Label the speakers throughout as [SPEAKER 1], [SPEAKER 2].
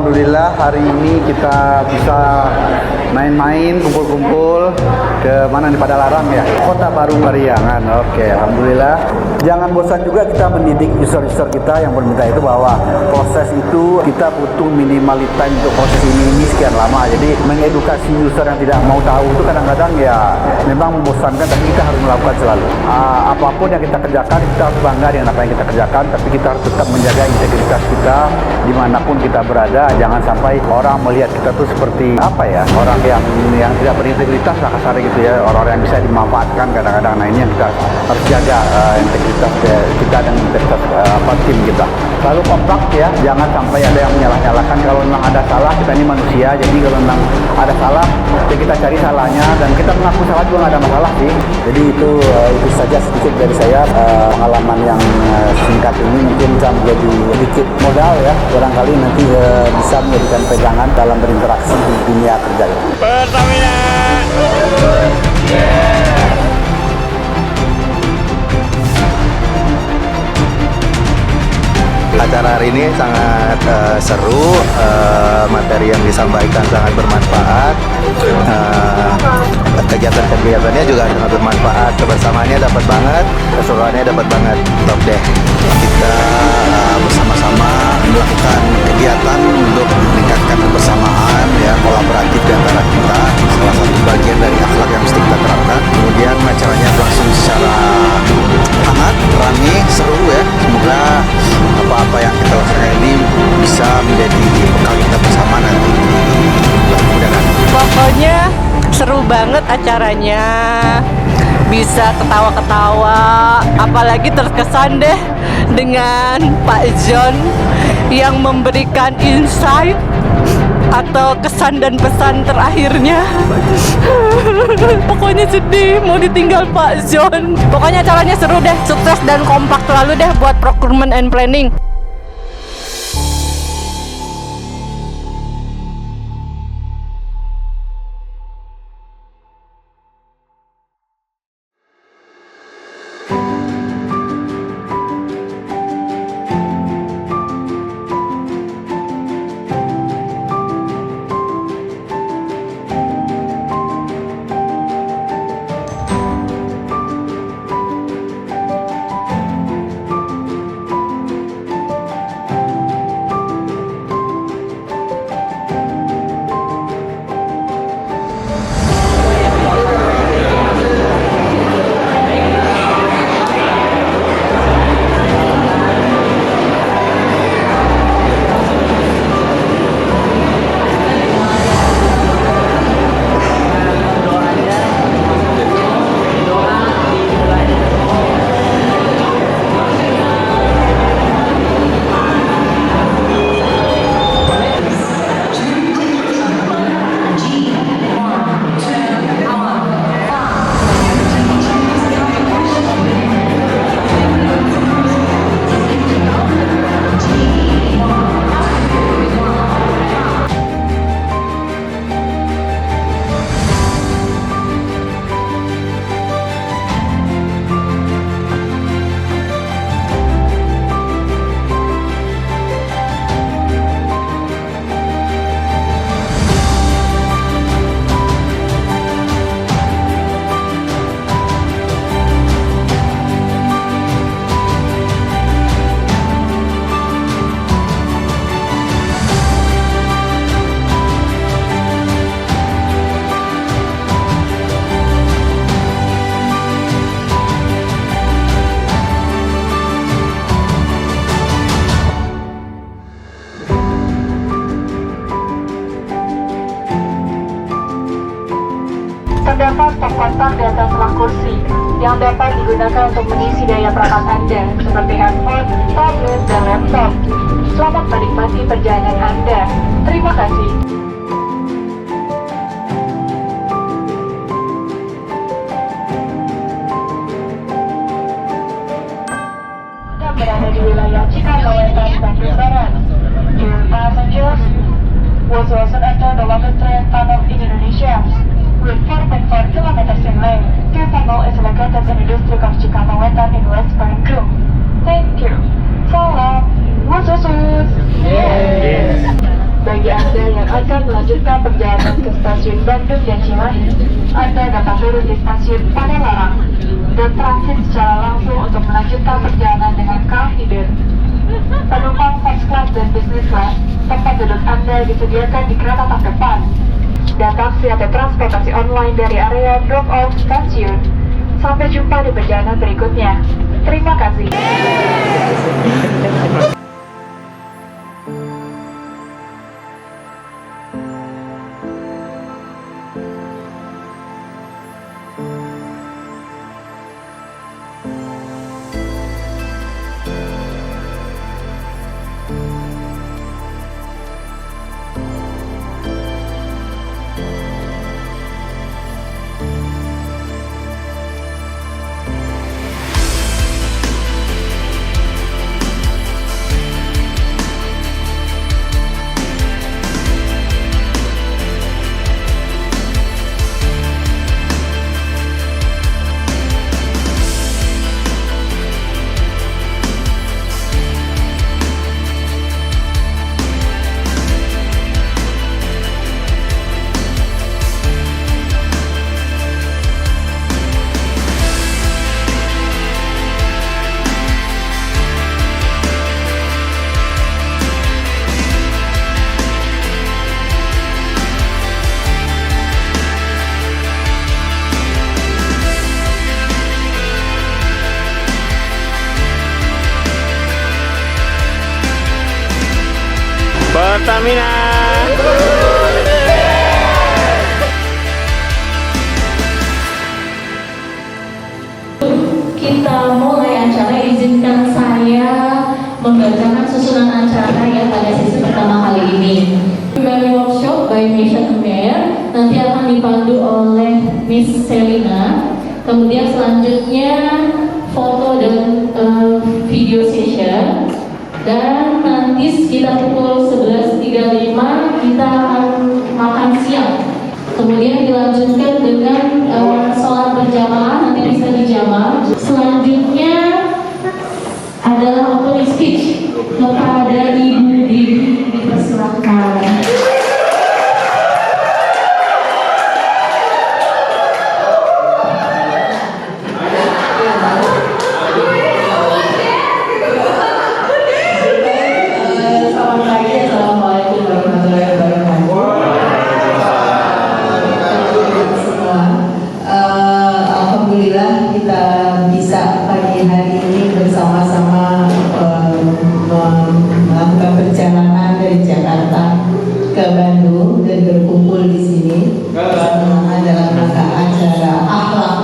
[SPEAKER 1] alhamdulillah hari ini kita bisa main-main, kumpul-kumpul ke mana nih, Padalarang ya, Kota Baru Pariangan. Oke, alhamdulillah. Jangan bosan juga kita mendidik user-user kita yang berminta itu bahwa proses itu kita butuh minimal time untuk proses ini sekian lama. Jadi mengedukasi user yang tidak mau tahu itu kadang-kadang ya memang membosankan, tapi kita harus melakukan selalu. Apapun yang kita kerjakan kita harus bangga dengan apa yang kita kerjakan, tapi kita harus tetap menjaga integritas kita dimanapun kita berada. Jangan sampai orang melihat kita tuh seperti apa ya, orang yang tidak berintegritas lah kasarnya gitu ya, orang-orang yang bisa dimanfaatkan kadang-kadang. Nah ini yang kita harus jaga, integritas kita dan integritas tim kita. Lalu kompak ya, jangan sampai ada yang menyalah-nyalahkan. Kalau memang ada salah, kita ini manusia, jadi kalau memang ada salah ya kita cari salahnya dan kita mengaku salah juga nggak ada masalah sih. Jadi itu saja sedikit dari saya. Pengalaman yang singkat ini mungkin bisa menjadi sedikit modal ya, barangkali nanti bisa menjadikan pegangan dalam berinteraksi di dunia kerja.
[SPEAKER 2] Pertamina.
[SPEAKER 3] Acara hari ini sangat seru, materi yang disampaikan sangat bermanfaat, kegiatan-kegiatannya juga sangat bermanfaat, kebersamaannya dapat banget, keseruannya dapat banget, top deh. Kita bersama-sama melakukan kegiatan untuk meningkatkan kebersamaan ya, kolaboratif di antara kita, salah satu bagian dari akhlak yang mesti kita terapkan. Kemudian acaranya berlangsung secara hangat, ramai, seru ya. Semoga apa-apa yang kita lakukan ini bisa menjadi bekal kita bersama nanti di permudahan.
[SPEAKER 4] Pokoknya seru banget acaranya, bisa ketawa-ketawa, apalagi terkesan deh dengan Pak John yang memberikan insight atau kesan dan pesan terakhirnya. Pokoknya sedih mau ditinggal Pak John. Pokoknya acaranya seru deh, sukses dan kompak selalu deh buat procurement and planning.
[SPEAKER 5] Terdapat stop kontak di atas rak kursi yang dapat digunakan untuk mengisi daya perangkat Anda seperti handphone, tablet, dan laptop. Selamat menikmati perjalanan Anda. Terima kasih. Anda berada di wilayah Chicago Wetan, Bandung Barat. Dear passengers, was also enter the local train tunnel in Indonesia. With 4.4 kilometers in length, Dear Tunnel is located in the district of Chicago Wetan in West Bandung. Thank you. Salam. Wasus. Yes. Bagi Bandung dan Cimahi, Anda dapat turun di stasiun Padalarang dan transit secara langsung untuk melanjutkan perjalanan dengan car feeder. Penumpang first class dan business class, tempat duduk Anda disediakan di kereta terdepan. Dan taksi atau transportasi online dari area drop-off stasiun. Sampai jumpa di perjalanan berikutnya. Terima kasih.
[SPEAKER 2] Pertamina.
[SPEAKER 6] Kita mulai acara, izinkan saya membacakan susunan acara yang pada sesi pertama kali ini. Pribadi workshop by Mission Mayor nanti akan dipandu oleh Miss Selina. Kemudian selanjutnya foto dan video session. Dan nanti sekitar pukul 11.35 kita akan makan siang. Kemudian dilanjutkan dengan sholat berjamaah, nanti bisa dijamaah. Selanjutnya adalah opening speech kepada Ibu Didi, dipersilakan.
[SPEAKER 7] Alhamdulillah kita bisa pagi hari ini bersama-sama melakukan perjalanan dari Jakarta ke Bandung dan berkumpul di sini bersama dalam rangka acara akhlak.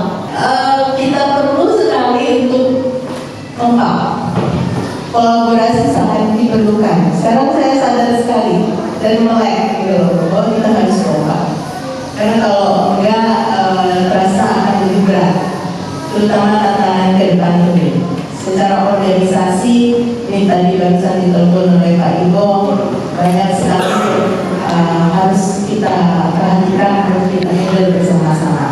[SPEAKER 7] Kita perlu sekali untuk kompak. Kolaborasi sangat diperlukan. Sekarang saya sadar sekali dan melek gitu, bahwa kita harus kompak. Karena kalau enggak terasa akan lebih berat, terutama tantangan ke depan ini. Secara organisasi, ini tadi barusan ditelepon oleh Pak Ibo, banyak sekali harus kita perhatikan, harus kita handle bersama-sama.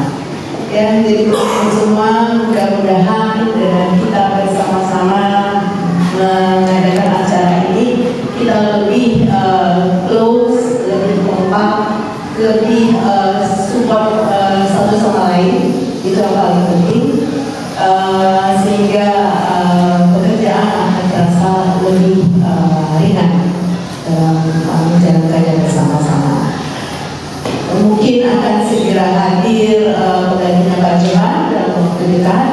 [SPEAKER 7] Ya, jadi semua mudah-mudahan dengan kita bersama-sama mengadakan acara ini, kita lebih close, lebih kompak, lebih support satu sama lain, itu yang paling penting, sehingga pekerjaan akan terasa lebih ringan dalam menjalankannya bersama-sama. Mungkin akan segera hadir penggantinya Pak Johan dalam waktu dekat,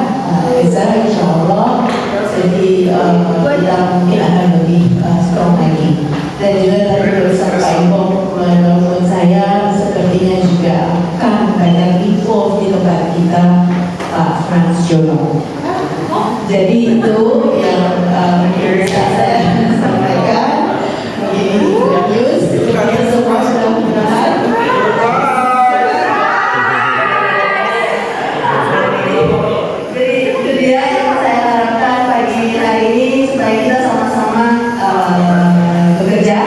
[SPEAKER 7] Reza insya Allah. Jadi kita mungkin akan lebih strong lagi. Dan juga tadi berusaha Pak Ibo menelpon saya, sepertinya juga akan banyak info di tempat kita Pak Frans Jono. Jadi itu yang bisa saya sampaikan. Mungkin good news, kita semua sudah mudah-mudahan. Jadi itu dia yang saya harapkan pagi hari ini, supaya kita sama-sama bekerja,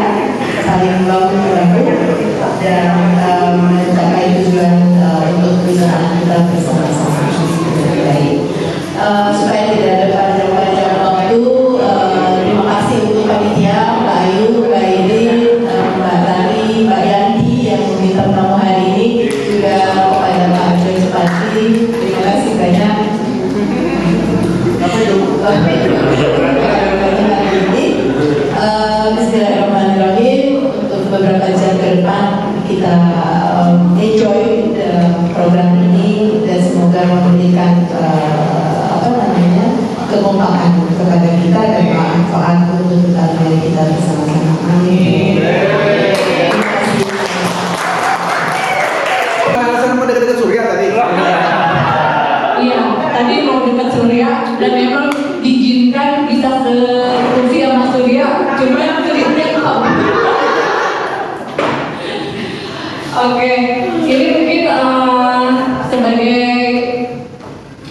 [SPEAKER 7] saling membangun dan mencapai tujuan untuk perusahaan kita bersama-sama dengan baik. Supaya tidak ada panjang-panjang Bismillahirrahmanirrahim. Untuk beberapa jam ke depan kita enjoy program ini dan semoga memberikan kekompakan kepada kita dan manfaat untuk kita bersama-sama. Amin.
[SPEAKER 1] Alasan mau dekat-dekat Surya tadi.
[SPEAKER 6] Iya, tadi mau dekat Surya dan memang diizinkan bisa sekursi sama Surya, cuma yang Suryanya tahu. Oke, ini mungkin sebagai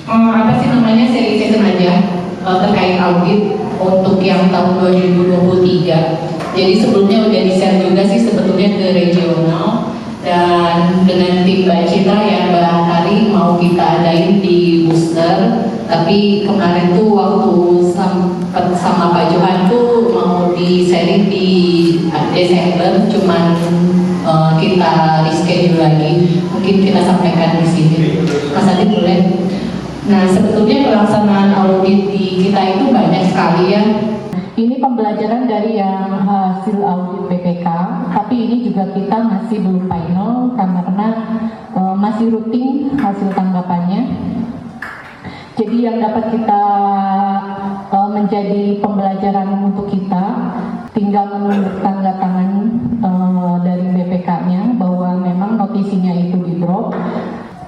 [SPEAKER 6] apa sih namanya sesi aja terkait audit untuk yang tahun 2023. Jadi sebelumnya udah di-share juga sih sebetulnya ke regional. Dan dengan tim Mbak Citra yang barangkali mau kita adain di booster, tapi kemarin tuh waktu sama Pak Johan tuh mau di sharing di Desember, cuman kita reschedule lagi, mungkin kita sampaikan di sini. Mas Adi boleh? Nah, sebetulnya pelaksanaan audit di kita itu banyak sekali ya. Ini pembelajaran dari yang hasil audit BPK, tapi ini juga kita masih belum final karena masih rutin hasil tanggapannya. Jadi yang dapat kita menjadi pembelajaran untuk kita, tinggal menunggu tanda tangan dari BPK-nya bahwa memang notisinya itu di drop.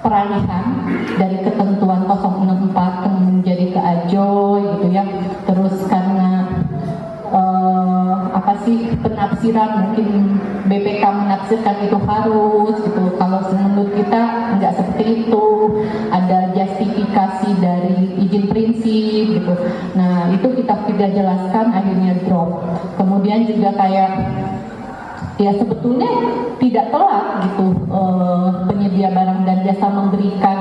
[SPEAKER 6] Peralihan dari ketentuan 064 menjadi ke AJOY gitu ya. Terus karena penafsiran mungkin BPK menafsirkan itu harus gitu. Kalau menurut kita nggak seperti itu. Ada justifikasi dari izin prinsip gitu. Nah itu kita tidak jelaskan akhirnya drop. Kemudian juga kayak ya sebetulnya tidak telat gitu penyedia barang dan jasa memberikan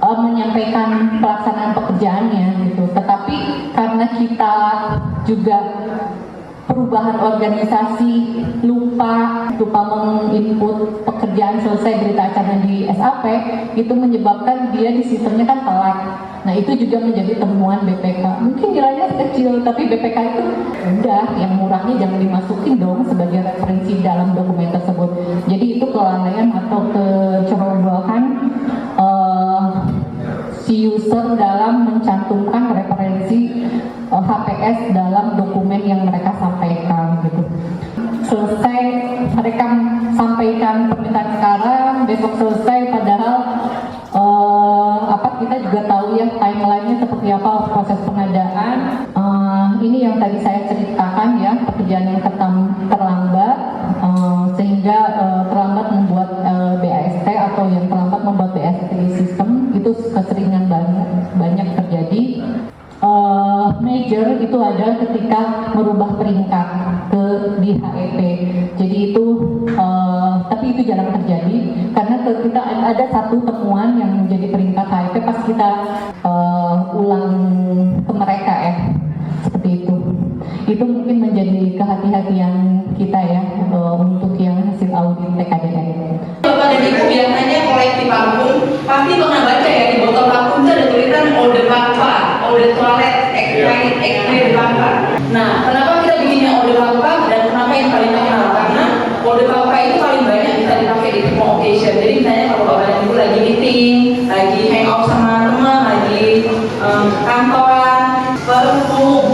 [SPEAKER 6] menyampaikan pelaksanaan pekerjaannya gitu. Tetapi karena kita juga perubahan organisasi lupa menginput pekerjaan selesai berita acara di SAP, itu menyebabkan dia di sistemnya kan telat. Nah itu juga menjadi temuan BPK. Mungkin nilainya kecil, tapi BPK itu udah yang murahnya jangan dimasukin dong sebagai referensi dalam dokumen tersebut. Jadi itu kelalaian atau kecerobohan si user dalam mencantumkan referensi HPS dalam dokumen yang mereka sampaikan gitu. Selesai mereka sampaikan permintaan sekarang, besok selesai, padahal kita juga tahu ya timelinenya seperti apa proses pengadaan. Ini yang tadi saya ceritakan ya, pekerjaan yang terlambat sehingga terlambat membuat BAST atau yang terlambat membuat BAST sistem itu keseringan banyak terjadi. Major itu ada ketika merubah peringkat di HEP. Jadi itu tapi itu jarang terjadi karena kita ada satu temuan yang menjadi peringkat HEP pas kita ulang ke mereka ya, seperti itu. Itu mungkin menjadi kehati-hatian kita ya untuk yang hasil audit TKDN.
[SPEAKER 2] Bapak dan Ibu biasanya koleksi parfum pasti pernah baca ya di botol parfum itu ada tulisan eau de parfum, eau de toilette, extrait de parfum. Nah, kenapa kita bikinnya eau de parfum dan kenapa yang paling terkenal? Karena eau de parfum itu paling banyak bisa dipakai di semua occasion. Jadi misalnya kalau Bapak dan Ibu lagi meeting, lagi hangout sama teman, lagi kantoran, parfum.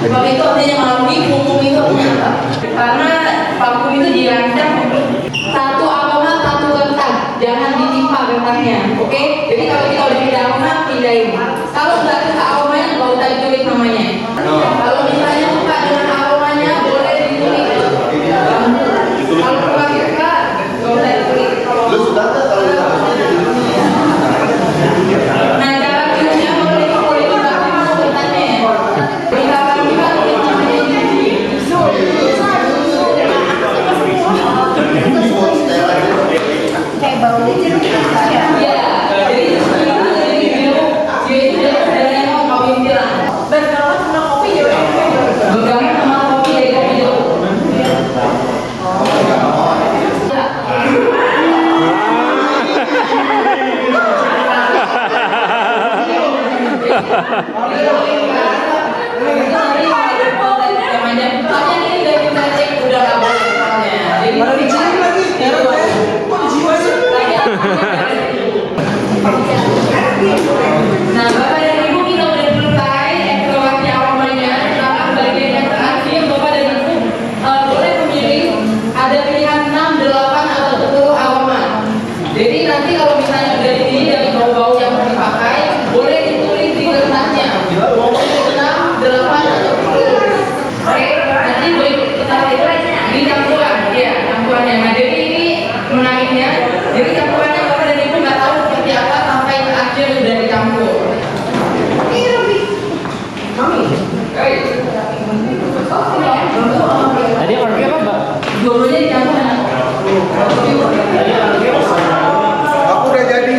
[SPEAKER 2] Kalau itu artinya malam parfum itu artinya apa? Karena parfum itu dirancang untuk satu aroma satu rentak, jangan ditimpa rentaknya, oke? Jadi kalau kita udah pilih aroma, pindahin. Kalau nggak suka aromanya, nggak usah ditulis namanya. Kalau misalnya suka dengan aromanya, boleh ditulis. Kalau kurang suka, nggak usah ditulis. Nah, cara pilihnya boleh juga rentaknya ya. Misalkan juga tulis namanya ini. Kayak bau licin ya. Jadi dia sebenarnya mau kawin bilang. Bergaul sama kopi ya. Bergaul sama kopi ya kopi itu. Nah, Bapak dan Ibu, kita udah selesai evaluasi aromanya. Sekarang bagian yang terakhir, Bapak dan Ibu boleh memilih ada pilihan 6, 8 atau 10 aroma. Jadi nanti kalau misalnya udah dipilih dari bau-bau yang mau dipakai, boleh ditulis di kertasnya. Mau pilih 6, 8 atau 10. Oke, nanti boleh kita lihat di campuran, ya campurannya. Nah, jadi ini menariknya. Jadi campurannya Bapak dan Ibu nggak tahu seperti apa sampai akhir udah dicampur.
[SPEAKER 8] Tadi orangnya apa, Mbak?
[SPEAKER 2] Dua-duanya dicampur enak.
[SPEAKER 1] Aku udah jadi.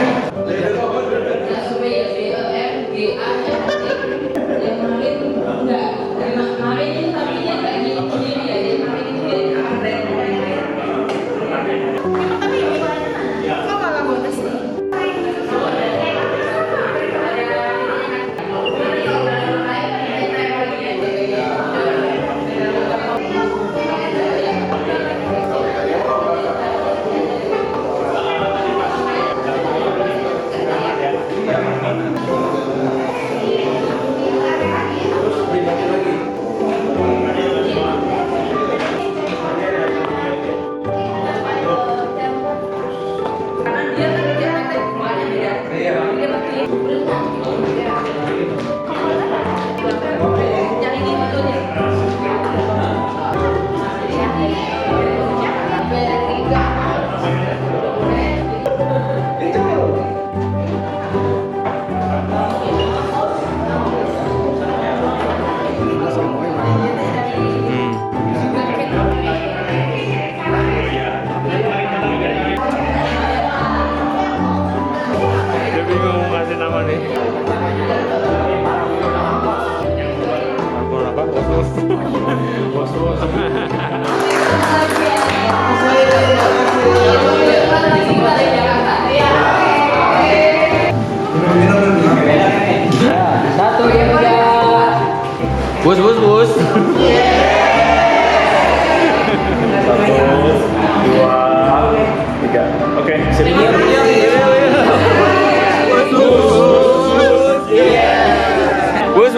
[SPEAKER 8] Dia bingung mau ngasih nama nih. Apa? Bos.
[SPEAKER 4] Satu, tiga.
[SPEAKER 8] Bos. Satu, dua, tiga. Oke, sip. Bos.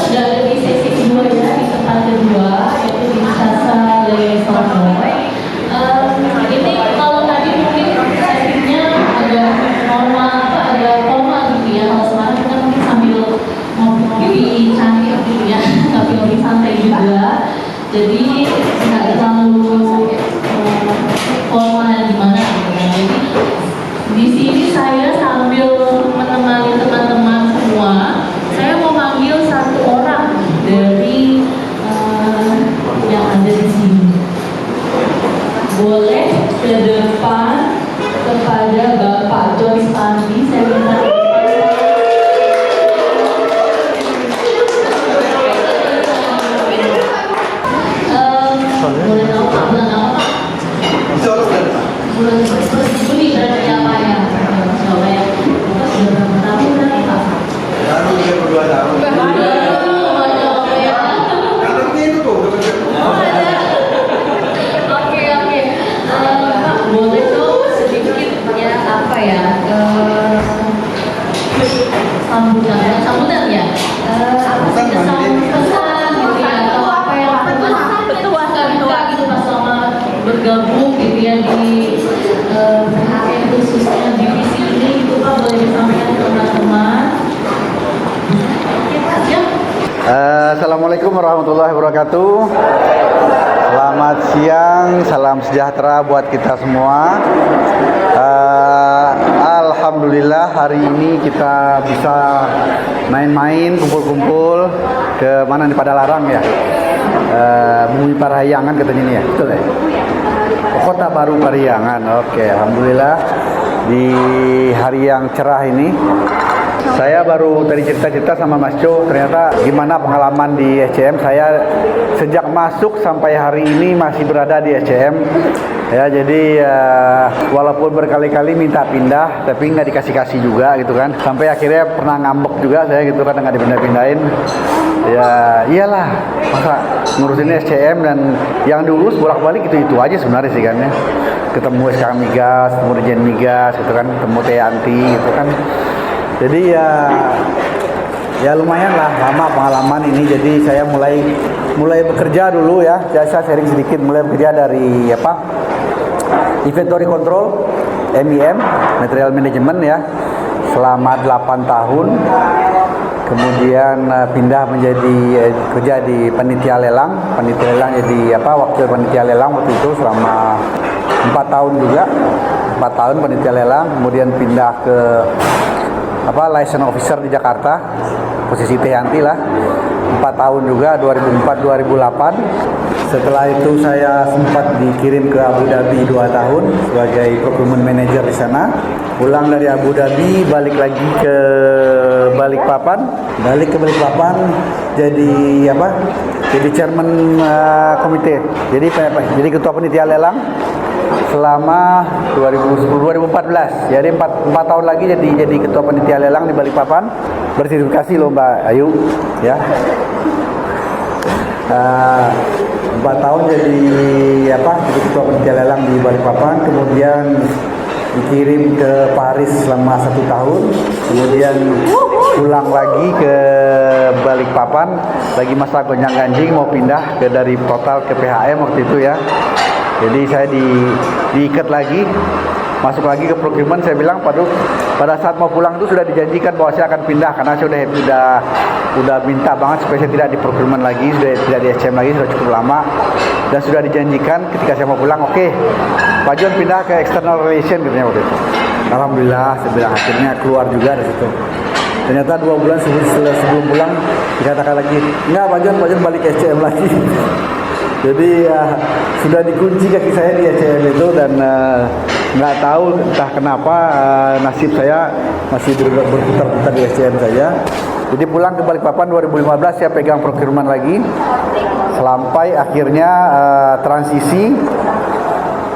[SPEAKER 6] Sudah ada di sesi kedua ya, di tempat kedua yaitu di Sasa Lesonoy. Ini kalau tadi mungkin settingnya agak koma gitu ya. Kalau sekarang kita mungkin sambil ngopi cantik gitu ya, tapi lebih santai juga. Jadi nggak terlalu formal gimana gitu kan. Jadi di sini saya sambil menemani teman-teman semua, saya mau manggil satu orang dari yang ada di sini. Boleh ke depan kepada Bapak John Stanley, saya minta. bukan sambutan ya. Apa sih kesan pesan gitu ya, atau apa yang suka gitu pas sama bergabung gitu ya di PHM khususnya divisi ini, itu Pak boleh disampaikan ke teman-teman.
[SPEAKER 1] Assalamualaikum warahmatullahi wabarakatuh. Selamat siang, salam sejahtera buat kita semua. Alhamdulillah hari ini kita bisa main-main, kumpul-kumpul ke mana di Padalarang ya. Bumi Parahyangan katanya ini ya, betul ya? Kota Baru Parahyangan. Oke, alhamdulillah di hari yang cerah ini. Saya baru tadi cerita-cerita sama Mas Jo, ternyata gimana pengalaman di SCM. Saya sejak masuk sampai hari ini masih berada di SCM. Ya, jadi walaupun berkali-kali minta pindah, tapi nggak dikasih-kasih juga gitu kan. Sampai akhirnya pernah ngambek juga saya gitu kan, nggak dipindah-pindahin. Ya iyalah, masa ngurusin SCM dan yang diurus bolak-balik itu aja sebenarnya sih kan ya. Ketemu SK Migas, ketemu Dirjen Migas gitu kan, ketemu Teanti gitu kan. Jadi ya lumayan lah lama pengalaman ini. Jadi saya mulai bekerja dulu ya. Saya sharing sedikit, mulai bekerja dari inventory control, MEM, material management ya, selama 8 tahun. Kemudian pindah menjadi kerja di panitia lelang. Panitia lelang jadi wakil panitia lelang waktu itu selama 4 tahun juga. 4 tahun panitia lelang. Kemudian pindah ke license officer di Jakarta, posisi Teanti lah, 4 tahun juga, 2004-2008. Setelah itu saya sempat dikirim ke Abu Dhabi 2 tahun sebagai procurement manager di sana. Pulang dari Abu Dhabi, balik lagi ke Balikpapan. Balik ke Balikpapan jadi Jadi chairman komite. Jadi ketua panitia lelang selama 2014. Jadi 4 tahun lagi jadi ketua panitia lelang di Balikpapan. Bersertifikasi loh Mbak Ayu ya. 4 tahun jadi ketua panitia lelang di Balikpapan, kemudian dikirim ke Paris selama 1 tahun, kemudian pulang lagi ke Balikpapan, lagi masa gonjang-ganjing mau pindah dari Total ke PHM waktu itu ya. Jadi saya diikat lagi, masuk lagi ke procurement. Saya bilang pada saat mau pulang itu sudah dijanjikan bahwa saya akan pindah, karena saya udah minta banget supaya saya tidak di procurement lagi, sudah tidak di SCM lagi, sudah cukup lama, dan sudah dijanjikan ketika saya mau pulang, oke, Pak John pindah ke external relation katanya waktu itu. Alhamdulillah, saya bilang akhirnya keluar juga dari situ. Ternyata 2 bulan sebelum pulang dikatakan lagi, enggak Pak John balik ke SCM lagi. Jadi sudah dikunci kaki saya di SCM itu, dan nggak tahu entah kenapa nasib saya masih berputar-putar di SCM saja. Jadi pulang ke Balikpapan 2015 saya pegang procurement lagi sampai akhirnya transisi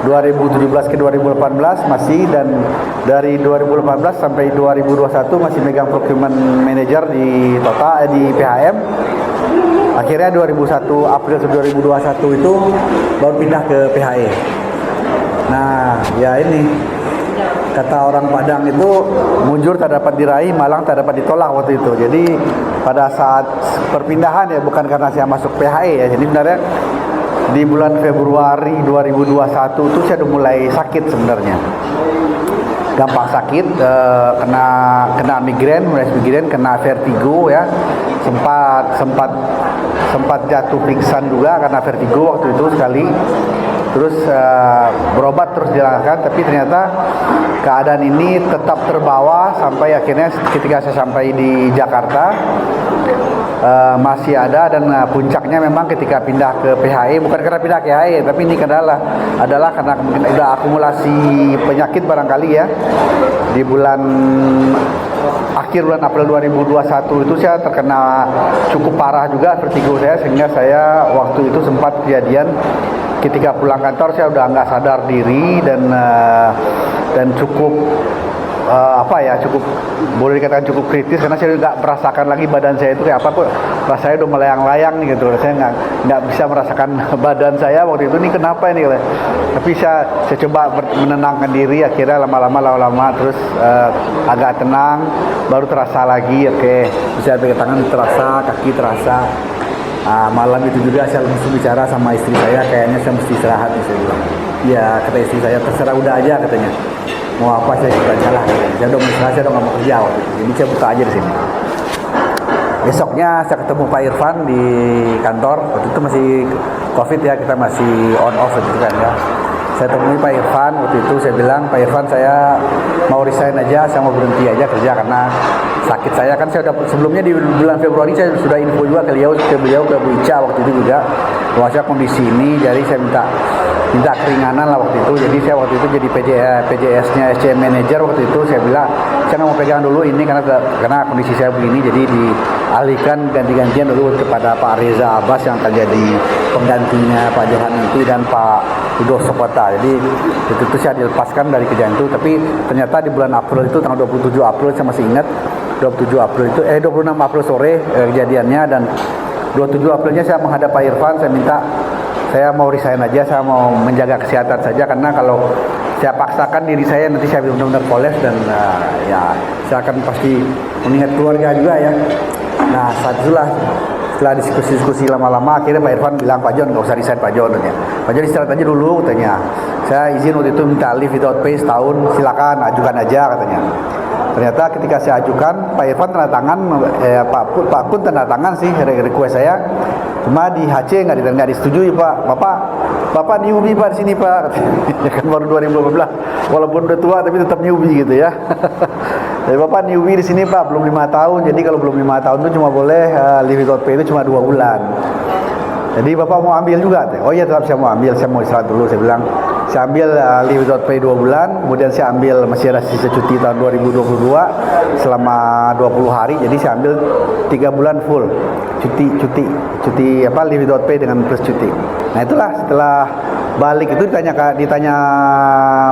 [SPEAKER 1] 2017 ke 2018 masih, dan dari 2018 sampai 2021 masih megang procurement manager di Total di PHM. Akhirnya 2001 April 2021 itu baru pindah ke PHE. Nah, ya ini kata orang Padang itu, mujur tak dapat diraih, malang tak dapat ditolak waktu itu. Jadi pada saat perpindahan ya, bukan karena saya masuk PHE ya. Jadi sebenarnya di bulan Februari 2021 itu saya udah mulai sakit sebenarnya. Gampang sakit, kena migrain, kena vertigo ya. Sempat jatuh pingsan juga karena vertigo waktu itu sekali. Terus berobat terus dilakukan, tapi ternyata keadaan ini tetap terbawa sampai akhirnya ketika saya sampai di Jakarta masih ada, dan puncaknya memang ketika pindah ke PHE, bukan karena pindah ke PHE, tapi ini adalah karena mungkin ada akumulasi penyakit barangkali ya. Di akhir bulan April 2021 itu saya terkena cukup parah juga vertigo saya, sehingga saya waktu itu sempat kejadian ketika pulang kantor saya udah nggak sadar diri, dan cukup cukup boleh dikatakan cukup kritis karena saya nggak merasakan lagi badan saya itu kayak apa kok rasanya udah melayang-layang nih gitu. Saya nggak bisa merasakan badan saya waktu itu nih kenapa ini gitu. Tapi saya coba menenangkan diri, akhirnya lama-lama terus agak tenang, baru terasa lagi. Oke, bisa pegang tangan terasa, kaki terasa. Malam itu juga saya langsung bicara sama istri saya, kayaknya saya mesti istirahat nih, saya bilang. Ya, kata istri saya, terserah udah aja katanya. Mau apa saya ikut aja lah. Saya udah istirahat, saya udah nggak mau kerja waktu itu. Jadi saya buka aja di sini. Besoknya saya ketemu Pak Irfan di kantor. Waktu itu masih COVID ya, kita masih on off gitu kan ya. Saya temui Pak Irfan waktu itu, saya bilang, Pak Irfan saya mau resign aja, saya mau berhenti aja kerja karena sakit saya kan. Saya udah sebelumnya di bulan Februari saya sudah info juga ke beliau ke Bu Ica waktu itu juga bahwa saya kondisi ini, jadi saya minta keringanan lah waktu itu. Jadi saya waktu itu jadi PJS-nya SCM Manager waktu itu. Saya bilang saya nggak mau pegang dulu ini karena kondisi saya begini, jadi dialihkan ganti-gantian dulu kepada Pak Reza Abbas yang akan jadi penggantinya Pak Johan nanti dan Pak Udo Sokota. Jadi itu saya dilepaskan dari kerjaan itu. Tapi ternyata di bulan April itu tanggal 27 April saya masih ingat 26 April sore kejadiannya, dan 27 Aprilnya saya menghadap Pak Irfan, saya minta saya mau resign aja, saya mau menjaga kesehatan saja karena kalau saya paksakan diri saya nanti saya benar-benar kolaps dan ya saya akan pasti mengingat keluarga juga ya. Nah saat itulah setelah diskusi lama-lama akhirnya Pak Irfan bilang, Pak Jon nggak usah resign Pak Jon katanya. Pak Jon istirahat aja dulu katanya. Saya izin waktu itu minta leave without pay setahun, silakan ajukan aja katanya. Ternyata ketika saya ajukan Pak Irfan tanda tangan, Pak Kun tanda tangan sih request saya. Cuma di HC nggak disetujui Pak. Bapak newbie Pak di sini Pak. Ya kan baru 2015. Walaupun udah tua tapi tetap newbie gitu ya. Jadi Bapak newbie di sini Pak, belum 5 tahun. Jadi kalau belum 5 tahun itu cuma boleh leave without pay itu cuma 2 bulan. Jadi Bapak mau ambil juga? Oh iya tetap saya mau ambil, saya mau istirahat dulu. Saya bilang saya ambil leave without pay 2 bulan, kemudian saya ambil masih ada sisa cuti tahun 2022 selama 20 hari. Jadi saya ambil 3 bulan full cuti leave without pay dengan plus cuti. Nah itulah setelah balik itu ditanya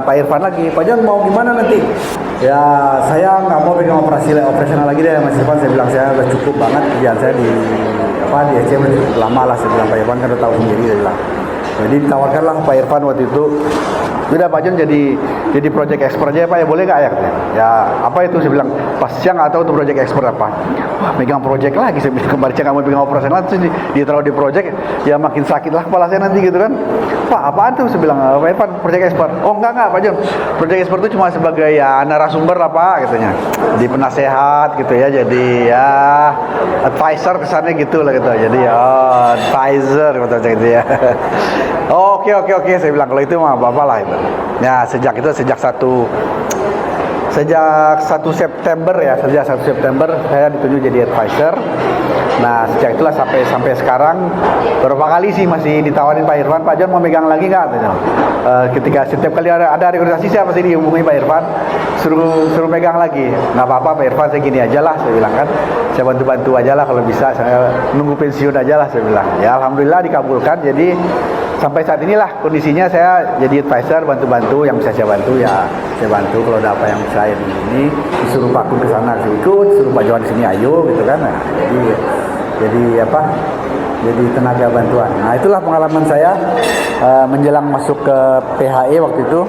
[SPEAKER 1] Pak Irfan lagi, Pak Jon mau gimana nanti? Ya saya nggak mau pegang operasional lagi deh Mas Irfan. Saya bilang saya udah cukup banget kerjaan saya di SCM cukup lama lah. Saya bilang Pak Irfan kan udah tahu sendiri, saya bilang. Jadi ditawarkanlah Pak Irfan waktu itu, udah Pak Jon jadi project expert aja Pak ya, boleh nggak ya katanya. Ya apa itu, saya bilang pas siang nggak tahu tuh project expert apa. Wah megang project lagi, saya bilang kemarin saya nggak mau pegang operasional, terus dia taruh di project, ya makin sakit lah kepala saya nanti gitu kan. Pak apaan tuh, saya bilang Pak Irfan project expert. Oh enggak Pak Jon, project expert itu cuma sebagai ya narasumber lah Pak katanya, di penasehat gitu ya, jadi ya advisor kesannya gitu lah gitu, jadi ya advisor gitu ya. Oke, saya bilang kalau itu mah apa-apa lah itu. Ya sejak 1 September ya, sejak 1 September saya ditunjuk jadi advisor. Nah sejak itulah sampai sekarang beberapa kali sih masih ditawarin Pak Irfan, Pak Jon mau megang lagi nggak? Ketika setiap kali ada rekomendasi saya pasti dihubungi Pak Irfan, suruh megang lagi. Nggak apa-apa Pak Irfan, saya gini aja lah, saya bilang kan, saya bantu aja lah kalau bisa, saya nunggu pensiun aja lah, saya bilang. Ya alhamdulillah dikabulkan. Jadi sampai saat inilah kondisinya saya jadi advisor, bantu yang bisa saya bantu ya saya bantu. Kalau ada apa yang bisa di sini, disuruh Pak Kun ke sana saya ikut, disuruh Pak Johan di sini ayo gitu kan. Nah, jadi tenaga bantuan. Nah itulah pengalaman saya menjelang masuk ke PHE waktu itu.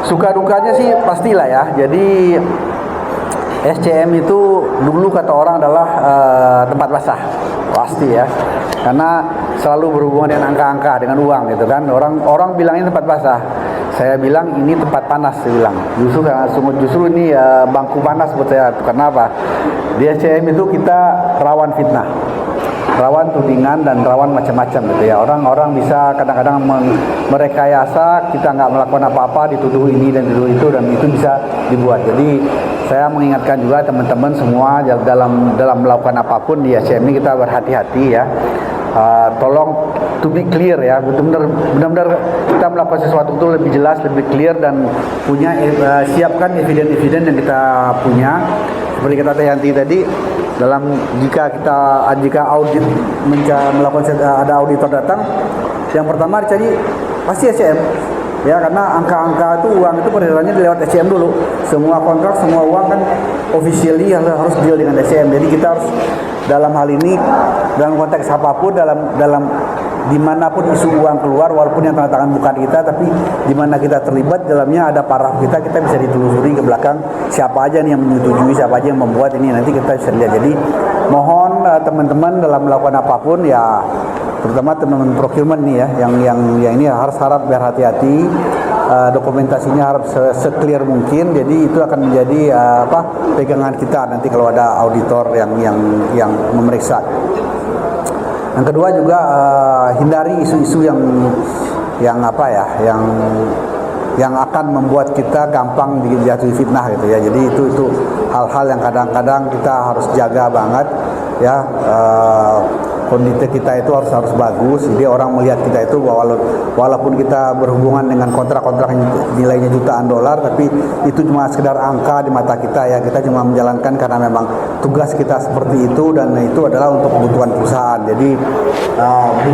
[SPEAKER 1] Suka dukanya sih pastilah ya. Jadi SCM itu dulu kata orang adalah tempat basah, pasti ya, karena selalu berhubungan dengan angka-angka, dengan uang gitu kan. Orang bilang ini tempat basah, saya bilang ini tempat panas. Saya bilang justru ini bangku panas buat saya. Karena apa? Di SCM itu kita rawan fitnah, rawan tudingan dan rawan macam-macam gitu ya. Orang bisa kadang-kadang merekayasa kita nggak melakukan apa-apa, dituduh ini dan dituduh itu, dan itu bisa dibuat. Jadi saya mengingatkan juga teman-teman semua dalam melakukan apapun di SCM ini kita berhati-hati ya. Tolong to be clear ya, benar-benar kita melakukan sesuatu itu lebih jelas, lebih clear, dan siapkan eviden-eviden yang kita punya. Seperti kata Teh Yanti tadi, jika audit melakukan ada auditor datang, yang pertama dicari pasti SCM. ya, karena angka-angka itu uang itu peredarannya lewat SCM dulu. Semua kontrak, semua uang kan officially harus deal dengan SCM. Jadi kita harus dalam hal ini, dalam konteks apapun, dalam dimanapun isu uang keluar, walaupun yang tanda tangan bukan kita, tapi dimana kita terlibat dalamnya ada paraf kita bisa ditelusuri ke belakang siapa aja nih yang menyetujui, siapa aja yang membuat ini, nanti kita bisa lihat. Jadi mohon teman-teman dalam melakukan apapun ya, terutama teman-teman procurement nih ya, yang ini harus berhati-hati, dokumentasinya harus se-clear mungkin. Jadi itu akan menjadi pegangan kita nanti kalau ada auditor yang memeriksa. Yang kedua juga hindari isu-isu yang akan membuat kita gampang dijatuhi fitnah gitu ya. Jadi itu hal-hal yang kadang-kadang kita harus jaga banget ya. Kondisi kita itu harus bagus. Jadi orang melihat kita itu walaupun kita berhubungan dengan kontrak-kontrak yang nilainya jutaan dolar, tapi itu cuma sekedar angka di mata kita ya. Kita cuma menjalankan karena memang tugas kita seperti itu, dan itu adalah untuk kebutuhan perusahaan. Jadi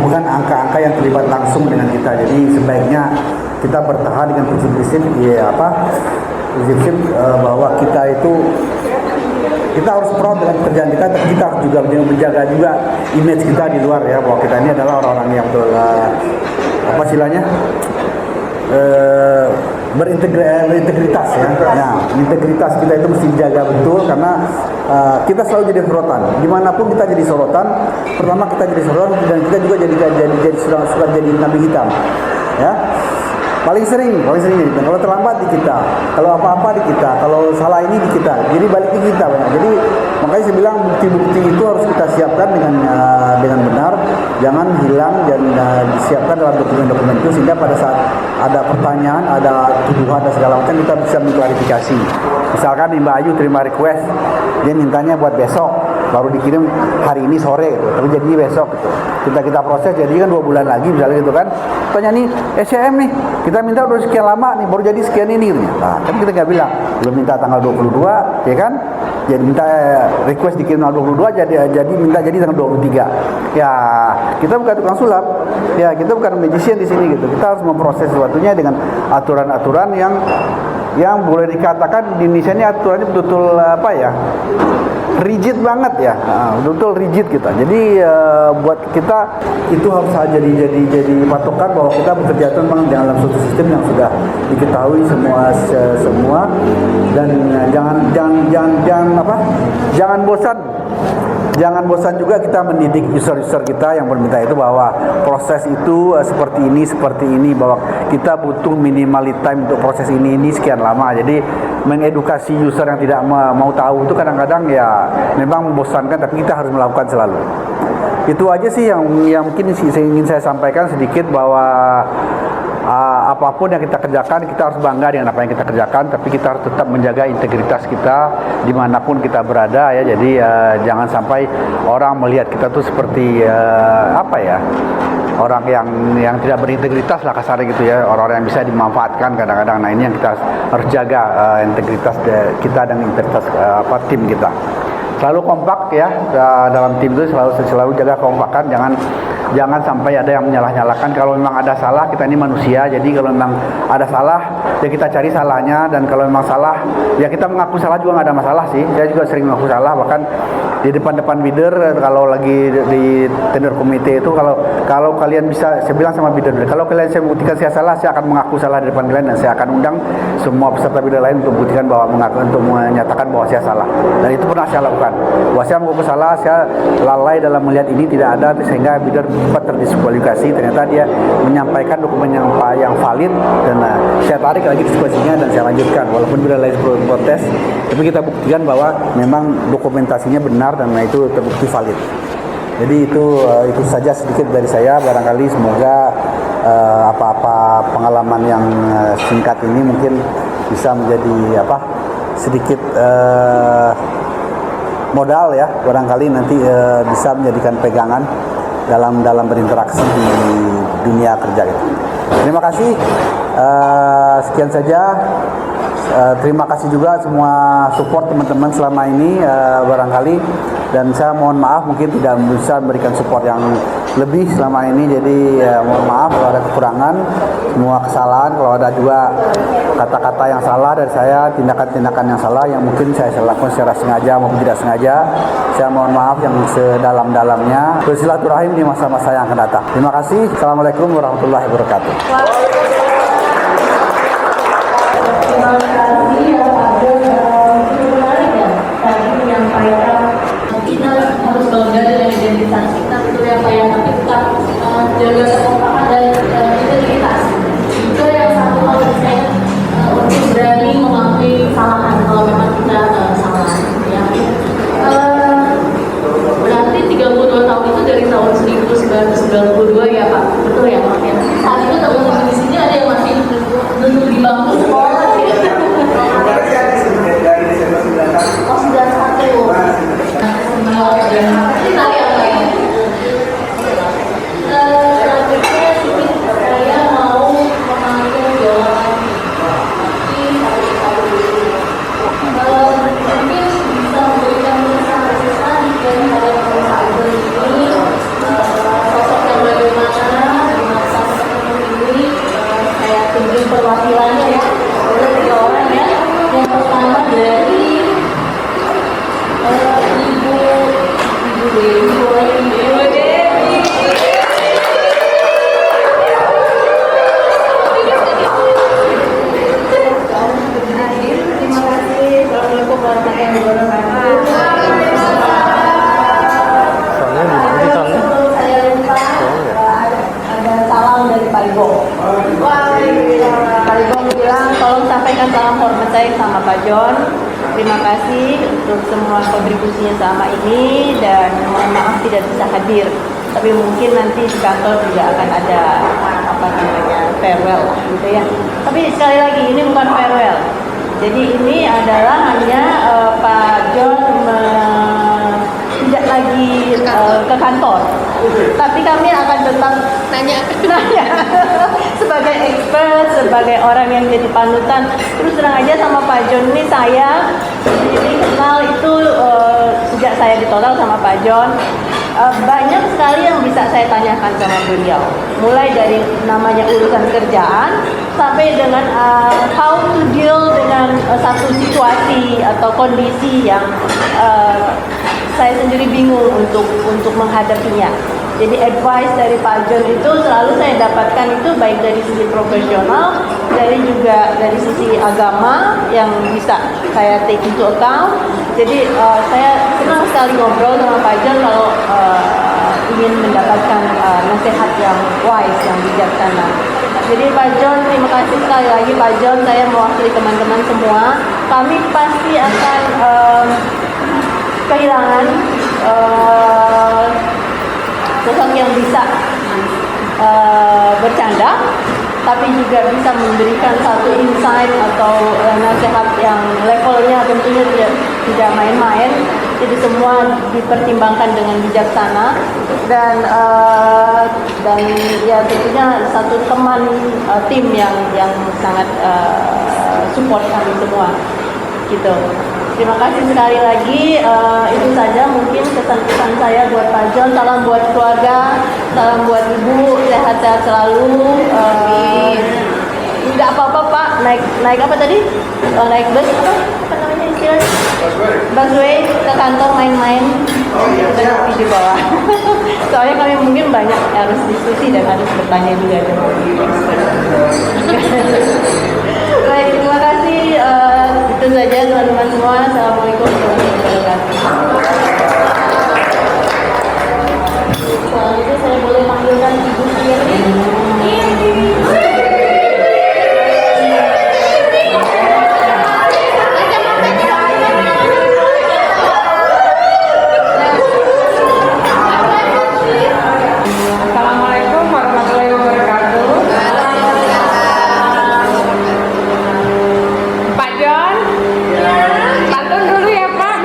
[SPEAKER 1] bukan angka-angka yang terlibat langsung dengan kita. Jadi sebaiknya kita bertahan dengan prinsip-prinsip bahwa kita itu harus proud dengan pekerjaan kita, tapi kita harus juga menjaga juga image kita di luar ya, bahwa kita ini adalah orang-orang yang betul berintegritas ya. Nah, integritas kita itu mesti dijaga betul, karena kita selalu jadi sorotan. Dimanapun kita jadi sorotan, pertama kita jadi sorotan, dan kita juga suka jadi kambing hitam ya. Paling sering dan kalau terlambat di kita, kalau apa-apa di kita, kalau salah ini di kita, jadi balik di kita banyak. Jadi makanya saya bilang bukti-bukti itu harus kita siapkan dengan benar, jangan hilang, dan disiapkan dalam dokumen-dokumen itu, sehingga pada saat ada pertanyaan, ada tuduhan dan segala macam, kita bisa mengklarifikasi. Misalkan Mbak Ayu terima request, dia mintanya buat besok, baru dikirim hari ini sore gitu, tapi jadi besok gitu. Kita proses, jadi kan 2 bulan lagi misalnya gitu kan. Tanya nih SCM nih, kita minta udah sekian lama nih, baru jadi sekian ini gitu. Nah, kan kita nggak bilang belum minta tanggal 22 ya kan, jadi minta request dikirim tanggal 22, jadi minta jadi tanggal 23 ya. Kita bukan tukang sulap ya, kita bukan magician di sini gitu. Kita harus memproses sesuatunya dengan aturan-aturan yang boleh dikatakan di Indonesia ini aturannya betul-betul rigid banget ya, betul rigid kita. Jadi buat kita itu harus jadi patokan bahwa kita bekerja memang dalam suatu sistem yang sudah diketahui semua, dan jangan bosan juga kita mendidik user-user kita yang meminta itu, bahwa proses itu seperti ini, bahwa kita butuh minimally time untuk proses ini sekian lama. Jadi mengedukasi user yang tidak mau tahu itu kadang-kadang ya memang membosankan, tapi kita harus melakukan selalu. Itu aja sih yang mungkin ingin saya sampaikan sedikit, bahwa apapun yang kita kerjakan, kita harus bangga dengan apa yang kita kerjakan, tapi kita harus tetap menjaga integritas kita dimanapun kita berada ya. Jadi jangan sampai orang melihat kita tuh seperti orang yang tidak berintegritas lah kasarnya gitu ya, orang-orang yang bisa dimanfaatkan kadang-kadang. Nah, ini yang kita harus jaga, integritas kita dan integritas tim kita. Selalu kompak ya, dalam tim itu selalu jaga kompakan, jangan sampai ada yang menyalah-nyalahkan. Kalau memang ada salah, kita ini manusia, jadi kalau memang ada salah ya kita cari salahnya, dan kalau memang salah ya kita mengaku salah juga, nggak ada masalah sih. Saya juga sering mengaku salah, bahkan di depan bidder kalau lagi di tender komite itu, kalau kalian bisa, saya bilang sama bidder, kalau kalian saya membuktikan saya salah, saya akan mengaku salah di depan kalian, dan saya akan undang semua peserta bidder lain untuk membuktikan untuk menyatakan bahwa saya salah. Dan itu pernah saya lakukan. Bahwa saya mengaku salah, saya lalai dalam melihat ini tidak ada, sehingga bidder sempat terdiskualifikasi. Ternyata dia menyampaikan dokumen yang valid, dan saya tarik lagi diskusinya dan saya lanjutkan. Walaupun bidder lain protes, tapi kita buktikan bahwa memang dokumentasinya benar dan itu terbukti valid. Jadi itu saja sedikit dari saya. Barangkali semoga apa-apa pengalaman yang singkat ini mungkin bisa menjadi sedikit modal ya, barangkali nanti bisa menjadikan pegangan dalam berinteraksi di dunia kerja gitu. Terima kasih, sekian saja. Terima kasih juga semua support teman-teman selama ini. Barangkali dan saya mohon maaf mungkin tidak bisa memberikan support yang lebih selama ini, jadi mohon maaf kalau ada kekurangan, semua kesalahan, kalau ada juga kata-kata yang salah dari saya, tindakan-tindakan yang salah yang mungkin saya lakukan secara sengaja maupun tidak sengaja, saya mohon maaf yang sedalam-dalamnya. Bersilaturahim di masa-masa yang akan datang. Terima kasih. Assalamualaikum warahmatullahi wabarakatuh.
[SPEAKER 6] Terima kasih ya Pak Jon. Menarik ya tadi menyampaikan kita harus bangga dengan identitas kita, betul ya Pak ya, tapi tetap jaga kekompakan dan integritas. Itu yang satu hal yang saya untuk berani mengakui kesalahan kalau memang kita salah ya. Berarti 32 tahun itu dari tahun 1992 ya Pak, betul ya Pak ya. Saat itu teman-teman di sini ada yang masih duduk di bangku sekolah. Oh, 91. Kita yang lain. Selanjutnya saya mau memanggil jawaban mungkin bisa memberikan kesan-kesan dari pada ini sosok yang bagaimana di masa ini. Saya tunjuk perwakilannya ya, ada 3 orang ya. Yang pertama dari Ibu Dewi. Terima kasih. Assalamualaikum warahmatullahi wabarakatuh. Saya lupa ada salam dari Pak Ibo. Pak Ibo bilang tolong sampaikan salam hormat saya sama Pak Jon. Terima kasih untuk semua kontribusinya selama ini dan mohon maaf tidak bisa hadir. Tapi mungkin nanti di kantor juga akan ada farewell gitu ya. Tapi sekali lagi ini bukan farewell. Jadi ini adalah hanya Pak Jon tidak lagi ke kantor. Tapi kami akan tetap nanya sebagai expert, sebagai orang yang jadi panutan. Terus terang aja sama Pak Jon ini saya jadi kenal itu sejak saya ditolak sama Pak Jon. Banyak sekali yang bisa saya tanyakan sama beliau, mulai dari namanya urusan kerjaan sampai dengan how to deal dengan satu situasi atau kondisi yang saya sendiri bingung untuk menghadapinya. Jadi advice dari Pak Jon itu selalu saya dapatkan itu baik dari sisi profesional, juga dari sisi agama yang bisa saya take into account. Jadi saya senang sekali ngobrol sama Pak Jon kalau ingin mendapatkan nasihat yang wise, yang bijaksana. Jadi Pak Jon, terima kasih sekali lagi Pak Jon. Saya mewakili teman-teman semua. Kami pasti akan kehilangan sosok yang bisa bercanda, tapi juga bisa memberikan satu insight atau nasihat yang levelnya tentunya tidak main-main. Jadi semua dipertimbangkan dengan bijaksana dan ya tentunya satu teman tim yang sangat support kami semua gitu. Terima kasih sekali lagi. Itu saja mungkin kesan-kesan saya buat Pak Jon. Salam buat keluarga, salam buat Ibu, sehat-sehat selalu. Tidak apa-apa Pak, naik apa tadi? Naik bus apa namanya istilahnya? Busway ke kantor main-main. Kita ngopi di bawah. Soalnya kami mungkin banyak harus diskusi dan harus bertanya juga dengan baik, terima kasih. Itu saja teman-teman semua. Assalamualaikum warahmatullahi wabarakatuh. Selanjutnya saya boleh panggilkan Ibu Firly.
[SPEAKER 2] Assalamualaikum warahmatullahi wabarakatuh. Pak Jon, pantun dulu ya Pak.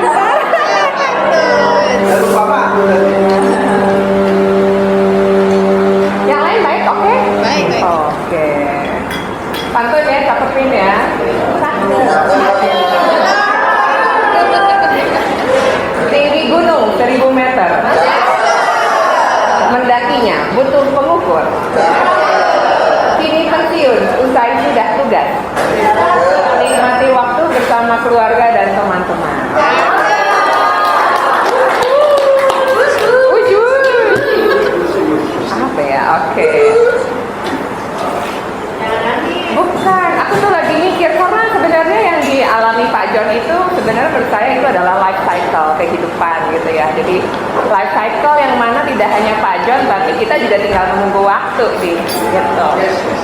[SPEAKER 4] Jadi life cycle yang mana tidak hanya Pak John, tapi kita juga tinggal menunggu waktu gitu.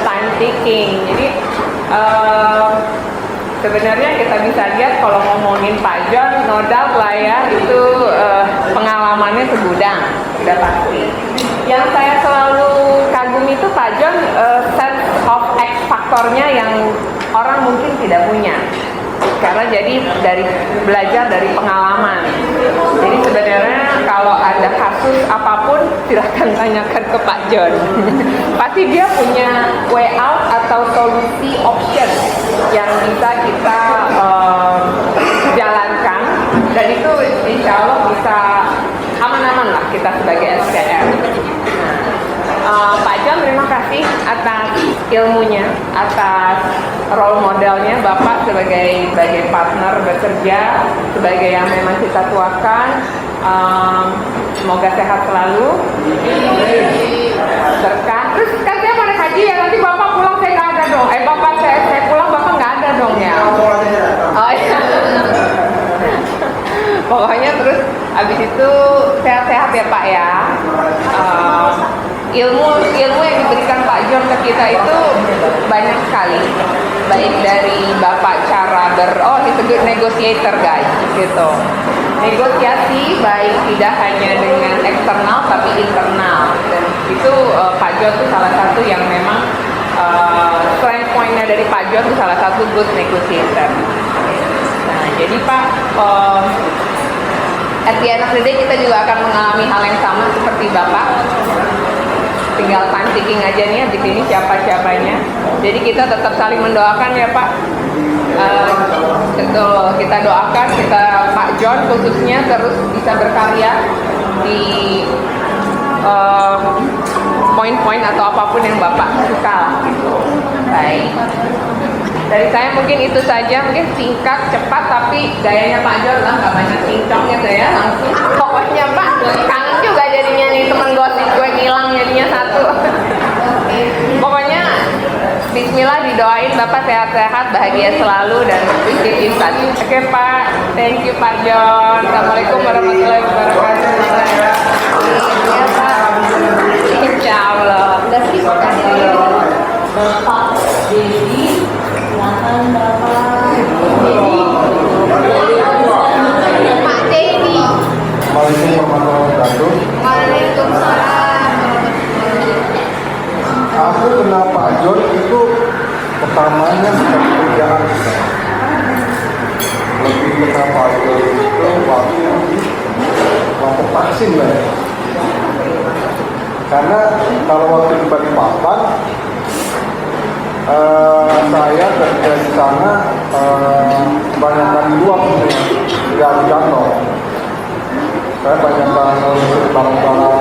[SPEAKER 4] Time ticking. Jadi sebenarnya kita bisa lihat kalau ngomongin Pak John, no doubt lah ya, itu pengalamannya segudang, udah pasti. Yang saya selalu kagum itu Pak John, sense of X faktornya yang orang mungkin tidak punya. Karena jadi belajar dari pengalaman. Jadi sebenarnya kalau ada kasus apapun silahkan tanyakan ke Pak John. Pasti dia punya way out atau solusi option yang bisa kita jalankan, dan itu insya Allah bisa aman-aman lah kita sebagai SPM. Pak John, terima kasih atas ilmunya, atas role modelnya Bapak sebagai partner bekerja, sebagai yang memang kita tuakan. Semoga sehat selalu, berkah. Terus kan saya mau naik haji ya, nanti Bapak pulang saya nggak ada dong. Bapak saya pulang Bapak nggak ada dong ya. Oh iya. Pokoknya terus abis itu sehat-sehat ya Pak ya. Ilmu yang diberikan Pak John ke kita itu banyak sekali, baik dari Bapak cara he's a good negotiator guys gitu, negosiasi baik tidak hanya dengan eksternal tapi internal, dan itu Pak John itu salah satu yang memang strength point-nya dari Pak John itu salah satu good negotiator. Nah jadi Pak, at the end of the day kita juga akan mengalami hal yang sama seperti Bapak. Tinggal time ticking aja nih di sini siapa-siapanya. Jadi kita tetap saling mendoakan ya Pak. Betul, kita doakan Pak John khususnya terus bisa berkarya di poin-poin atau apapun yang Bapak suka lah gitu. Baik. Dari saya mungkin itu saja, mungkin singkat, cepat, tapi gayanya Pak John lah, nggak banyak cincong gitu ya, langsung. Pokoknya Pak, kangen juga jadinya nih, teman gosip gue ngilang jadinya satu. Pokoknya bismillah, didoain Bapak sehat-sehat, bahagia selalu, dan keep in touch. Oke Pak, thank you Pak John. Assalamualaikum warahmatullahi wabarakatuh. Iya Pak, insya Allah. Terima kasih
[SPEAKER 6] Bapak Dedi, silakan Bapak Dedi.
[SPEAKER 2] Pak Dedi.
[SPEAKER 1] Waalaikumsalam warahmatullahi wabarakatuh.
[SPEAKER 2] Waalaikumsalam.
[SPEAKER 1] Aku kenal Pak John itu pertamanya sebagai pekerjaan kita. Lebih kenal Pak John itu waktu kelompok vaksin lah ya. Karena kalau waktu di Balikpapan, saya kerja di sana kebanyakan di luar sebenarnya, tidak di kantor. Saya banyak barang-barang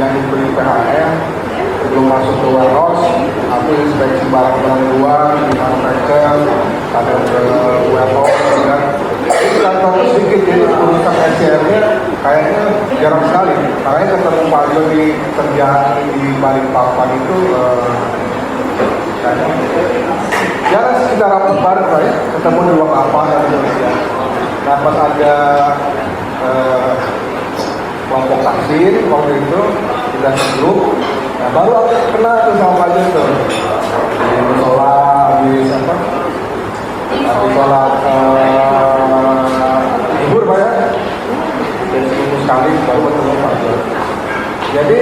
[SPEAKER 1] yang dibeli PHM sebelum masuk ke warehouse, aku inspeksi barang-barang luar di manufacturer, ada ke warehouse kan. Itu kantor sedikit, jadi urusan SCR-nya kayaknya jarang sekali. Makanya ketemu Pak John di kerjaan di Balikpapan itu jarang sih kita rapat bareng Pak ya, ketemu di ruang apa dan sebagainya. Nah pas ada kelompok vaksin waktu itu kita sebelum, nah baru aku kenal tuh sama Pak John tuh di musola, habis sholat libur Pak ya, dan seminggu sekali baru ketemu Pak John. Jadi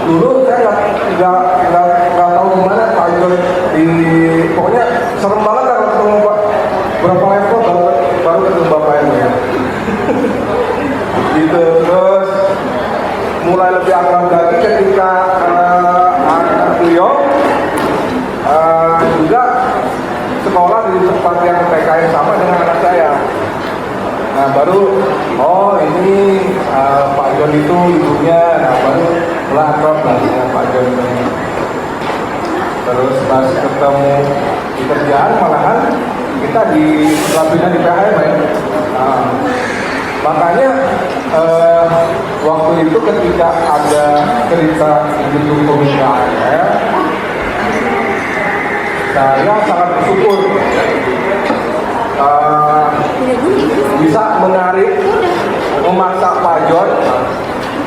[SPEAKER 1] dulu saya nggak tahu gimana Pak John pokoknya serem banget lah ketemu Pak, berapa level baru ketemu Bapaknya ya. Gitu, terus mulai lebih akrab lagi ketika anak beliau juga sekolah di tempat yang TK yang sama dengan anak saya. Nah baru, oh ini Pak John itu ibunya, nah baru mulai akrab lah dengan Pak John ini. Terus pas ketemu di kerjaan malahan kita di pelatihan di PHM ya. Nah, makanya waktu itu ketika ada cerita didukung ke AMR, saya sangat bersyukur bisa menarik
[SPEAKER 9] memaksa Pak John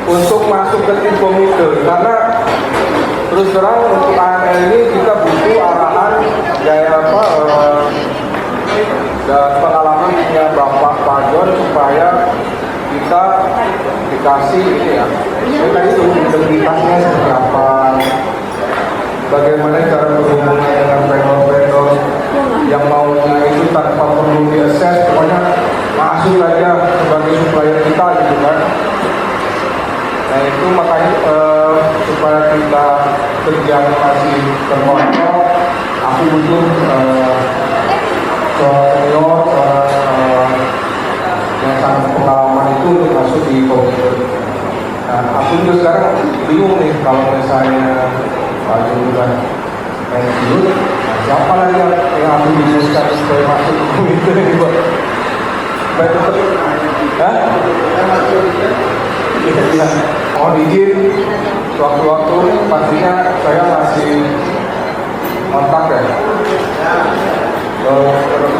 [SPEAKER 9] untuk masuk ke tim komite, karena terus terang untuk AML ini kita butuh arahan gaya apa dan pengalaman punya Bapak Pak John supaya kita dikasih ini ya. Ini tadi tuh integritasnya seperti apa, bagaimana cara berhubungan dengan vendor-vendor yang maunya itu tanpa perlu di-assess, pokoknya masuk aja sebagai supplier kita gitu kan. Nah itu makanya supaya kita kerja masih terkontrol, aku butuh seorang senior, seorang yang sangat pengalaman itu untuk masuk di komite. Nah aku juga sekarang bingung nih kalau misalnya Pak Jun kan pensiun, nah siapa lagi yang aku dimuskan supaya masuk ke komite ini buat supaya tetap, ya, mohon izin waktu-waktu pastinya saya masih kontak ya,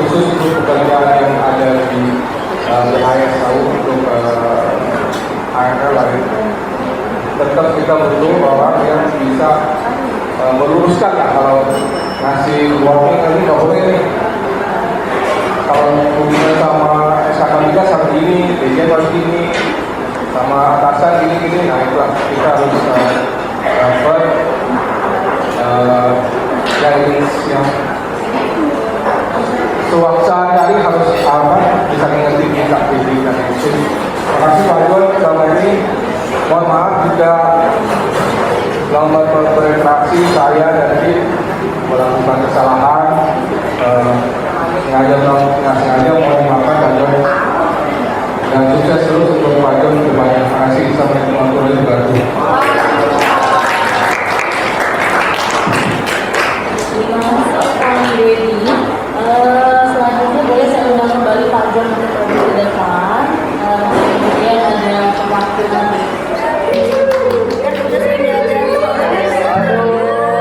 [SPEAKER 9] khusus untuk pekerjaan yang ada di BHS tahu untuk AML lain. Tetap kita butuh orang yang bisa meluruskan lah, kalau ngasih warning nanti nggak boleh nih. Kalau hubungan sama SKK kita sama gini, DJ harus gini, sama atasan gini-gini, nah itulah kita harus dapat guidance yang sehari-hari harus aman, bisa mengerti kita dan itu. Terima kasih Pak John, selama ini mohon maaf jika lambat berinteraksi saya dan tim melakukan kesalahan, sengaja mohon dimaafkan Pak John, dan sukses terus untuk Pak John. Terima kasih sampai teman-teman baru.
[SPEAKER 6] Terima kasih Pak Dedi. Selanjutnya boleh saya undang kembali Pak John untuk berada di depan. Kemudian ada perwakilan.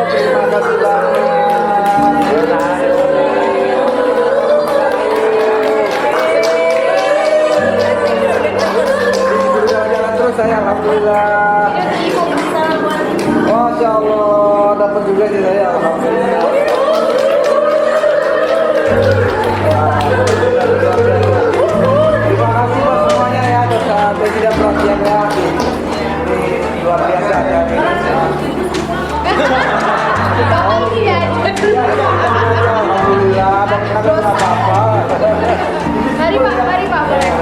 [SPEAKER 1] Terima kasih banget. Jalan-jalan terus saya, alhamdulillah. Masya Allah, dapat juga sih saya, alhamdulillah. Terima kasih buat semuanya ya, atas presiden perhatiannya. Ini luar biasa ya. Alhamdulillah, dan kami nggak apa-apa.
[SPEAKER 10] Mari Pak, boleh.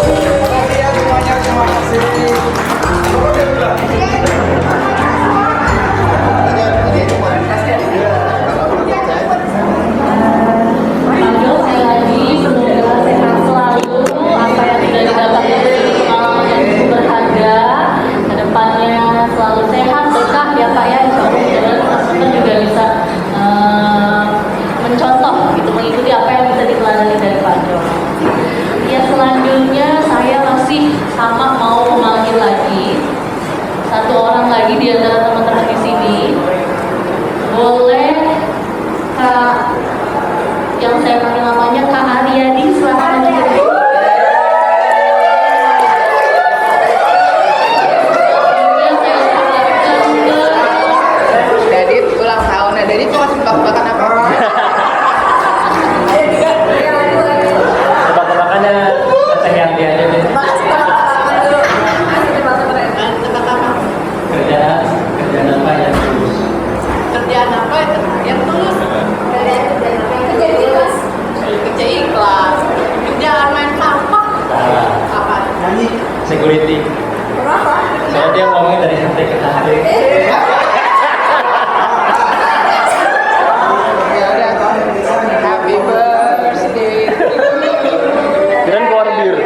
[SPEAKER 1] Terima kasih ya semuanya, terima kasih.
[SPEAKER 6] Pak John, sekali lagi semoga sehat selalu. Apa yang sudah didapat dari pengalaman yang cukup berharga, kedepannya selalu sehat, berkah ya Pak ya. Insya Allah teman-teman juga bisa mencontoh, gitu, mengikuti apa yang bisa diteladani dari Pak John. Ya selanjutnya saya masih sama mau memanggil lagi satu orang lagi di antara teman-teman di sini. Boleh Kak, yang saya panggil namanya Kak Aryadi, silahkan maju ke sini.
[SPEAKER 4] Dadit ulang tahun. Nah, Dadit mau kasih tebak-tebakan apa?
[SPEAKER 8] Tebak-tebakannya hati-hati aja deh. Kerjaan apa yang tulus?
[SPEAKER 4] Kerjaan apa yang tulus? Kerja ikhlas. Kerjaan main apa? Apa?
[SPEAKER 8] Security.
[SPEAKER 4] Berapa?
[SPEAKER 8] Saya dia ngomongin dari hati ke hati.
[SPEAKER 4] Happy birthday.
[SPEAKER 8] Kirain keluar bir.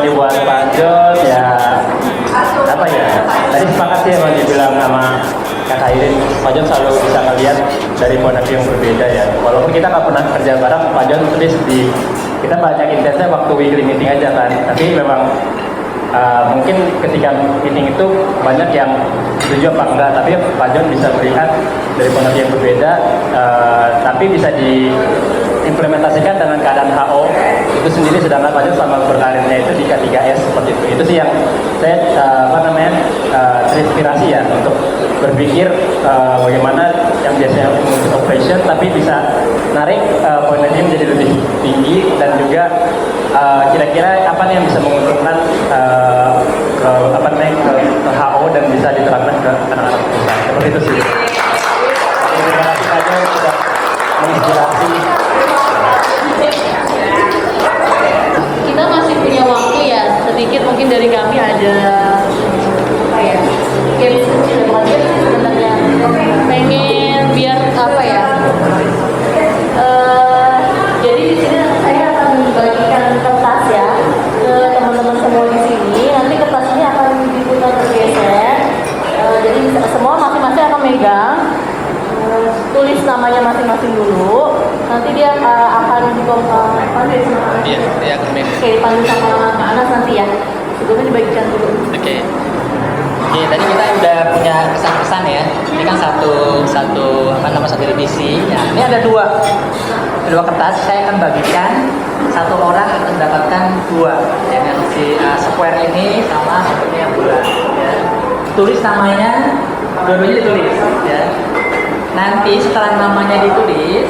[SPEAKER 8] dibuat Pak Jos ya apa ya, tadi sepakat sih yang dibilang sama Kak Irin, Pak Jos selalu bisa ngeliat dari point of view yang berbeda ya, walaupun kita nggak pernah kerja bareng. Pak Jos tulis di kita banyak intensnya waktu weekly meeting aja kan, tapi memang mungkin ketika meeting itu banyak yang setuju apa enggak, tapi Pak John bisa melihat dari point of view yang berbeda, tapi bisa diimplementasikan dengan keadaan HO itu sendiri, sedangkan Pak John selama berkarirnya itu di K3S seperti itu. Itu sih yang saya terinspirasi ya untuk berpikir bagaimana yang biasanya mengurus operation tapi bisa narik point of view menjadi lebih tinggi, dan juga kira-kira apa nih yang bisa menguntungkan ke HO dan bisa diterapkan ke anak-anak perusahaan. Seperti itu sih. Terima kasih Pak John sudah menginspirasi.
[SPEAKER 6] Kita masih punya waktu ya, sedikit mungkin dari kami ada apa ya, games kecil ya, bukan games sebenarnya, pengen biar apa ya, jadi di sini saya akan membagikan kertas ya ke teman-teman semua di sini. Nanti kertas ini akan diputar bergeser, jadi semua masing-masing akan megang, tulis namanya masing-masing dulu. Nanti dia akan dipanggil sama dipanggil sama Kak Anas nanti ya. Sebelumnya dibagikan dulu.
[SPEAKER 11] Oke, tadi kita udah punya kesan-kesan ya. Ini kan satu divisi. Ya, ini ada dua kertas. Saya akan bagikan, satu orang akan mendapatkan dua. Dengan si square ini sama seperti yang bulat. Ya. Tulis namanya, dua-duanya ditulis. Ya. Nanti setelah namanya ditulis,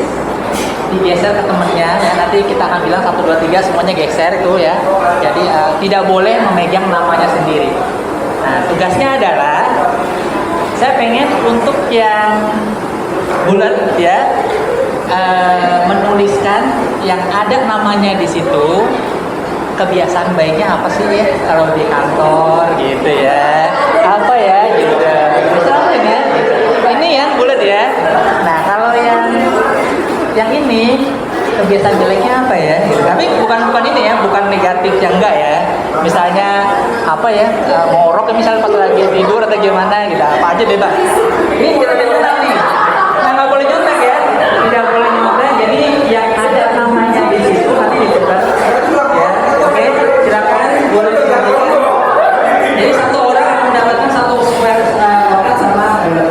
[SPEAKER 11] digeser ke temennya ya, nanti kita akan bilang 1, 2, 3 semuanya geser itu ya. Jadi tidak boleh memegang namanya sendiri. Nah, tugasnya adalah saya pengen untuk yang bulat ya, menuliskan yang ada namanya di situ. Kebiasaan baiknya apa sih ya kalau di kantor gitu ya, apa ya gitu. Misalnya ya, ini yang bulat ya. Nah, kalau yang ini kebiasaan jeleknya apa ya? Tapi bukan ini ya, bukan negatif yang enggak ya. Misalnya apa ya, ngorok misalnya pas lagi tidur atau gimana gitu, apa aja bebas. Ini kita nyontek nih, nah nggak boleh nyontek ya, tidak boleh nyontek. Jadi yang ada namanya di situ nanti diputar ya. Oke, silakan boleh dibagikan. Jadi satu orang akan mendapatkan satu square kotak sama bulat.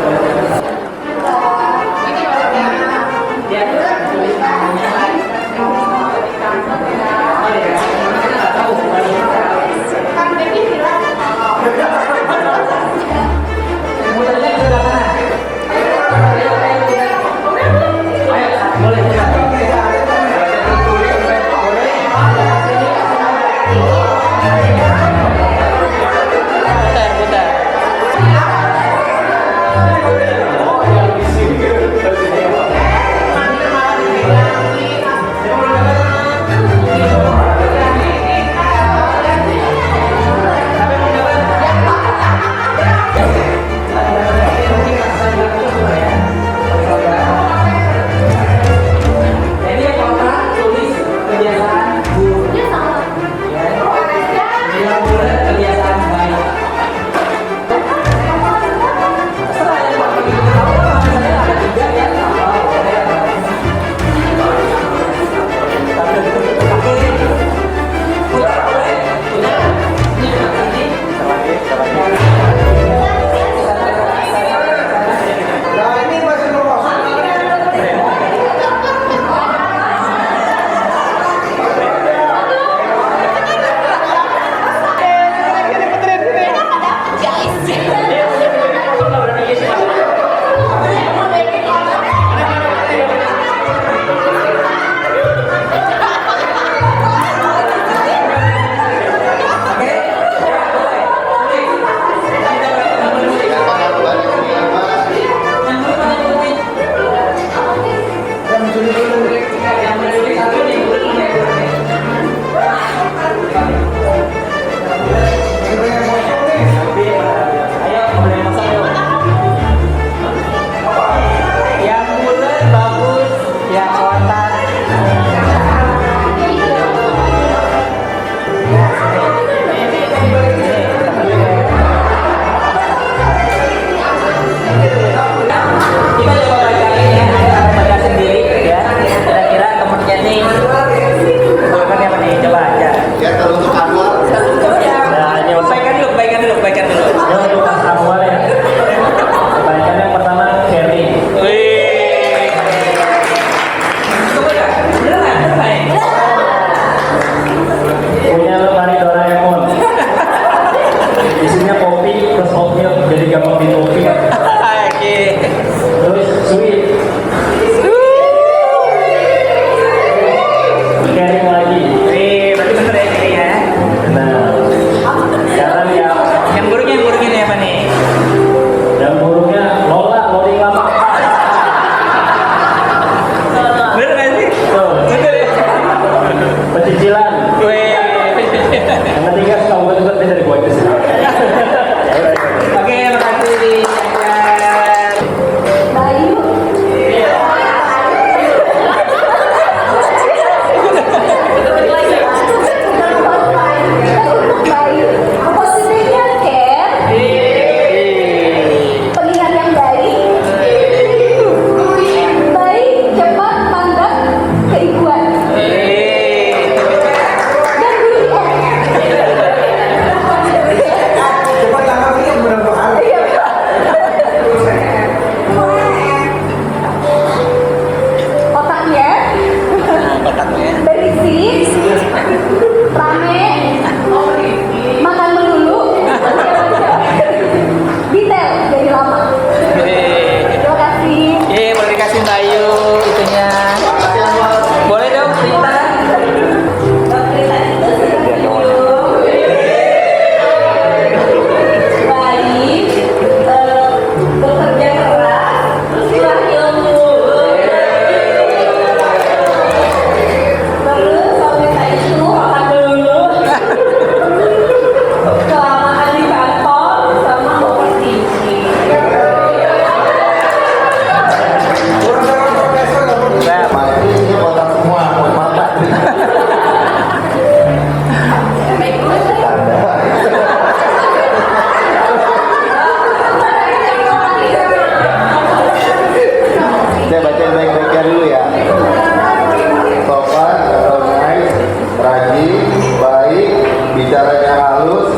[SPEAKER 9] yang halus,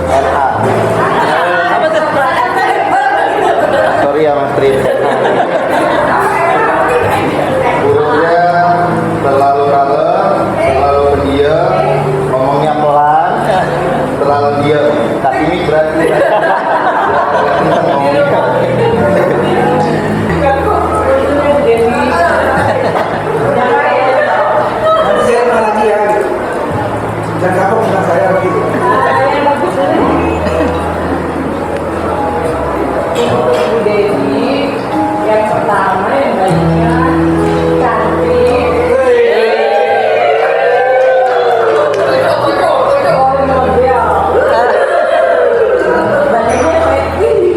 [SPEAKER 3] NH.
[SPEAKER 11] Apa tuh?
[SPEAKER 3] Sorry ya Mas Tri.
[SPEAKER 9] burungnya terlalu kalem, terlalu pendiam,
[SPEAKER 3] Ngomongnya pelan,
[SPEAKER 9] terlalu diam.
[SPEAKER 3] tapi ini berarti.
[SPEAKER 1] Nanti saya kenal lagi ya. Jangan kapok tentang saya begitu.
[SPEAKER 4] Bu Devi yang pertama yang bayinya cantik. Oh, model. Bayinya kayak gini.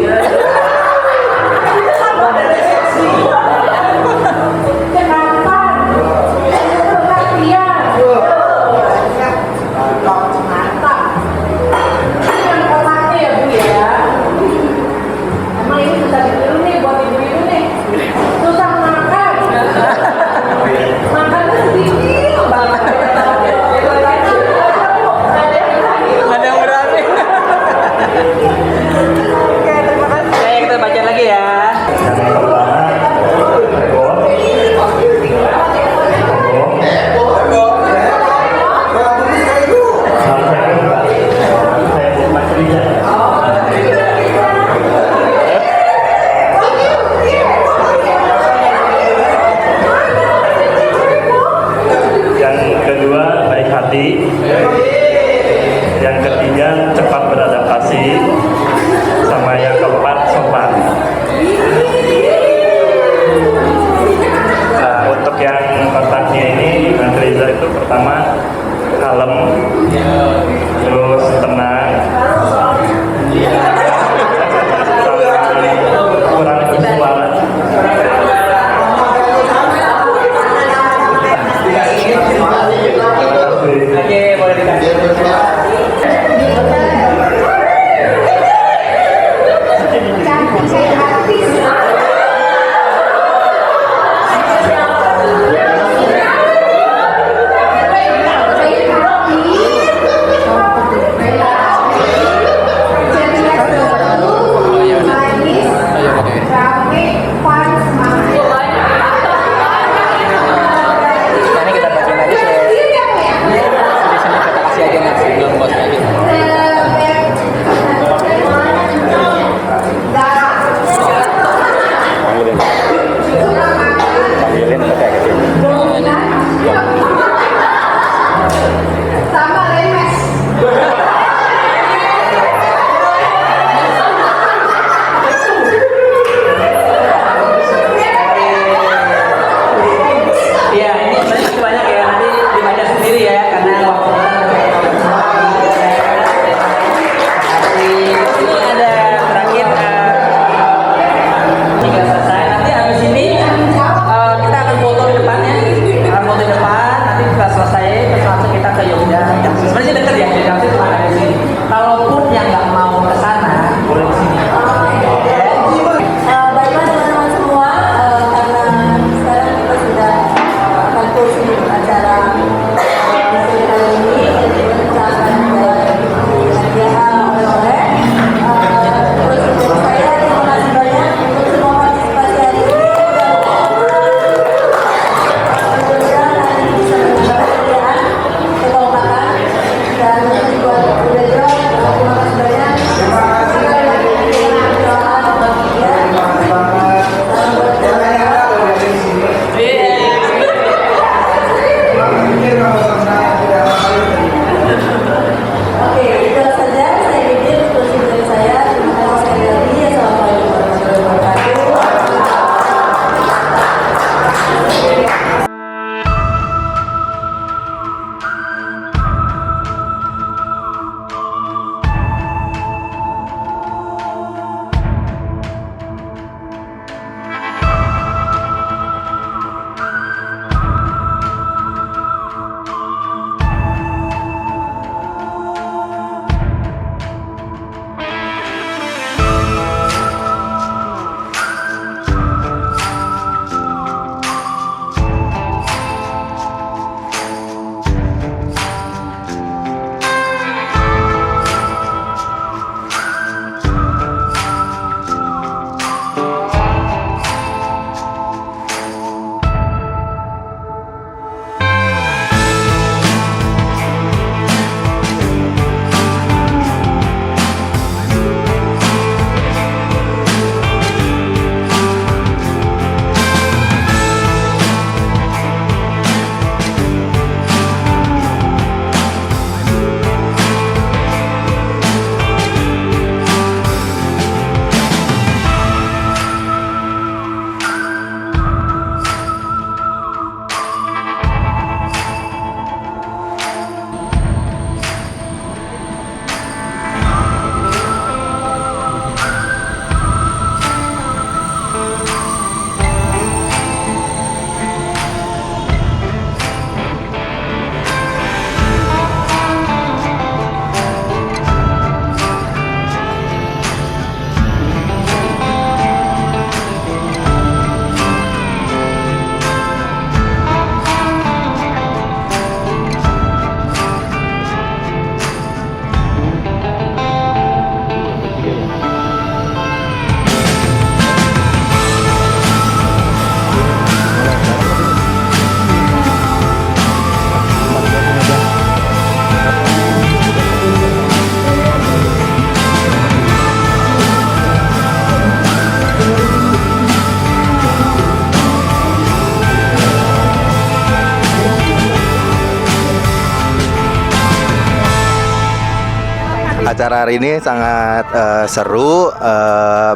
[SPEAKER 3] Acara hari ini sangat seru,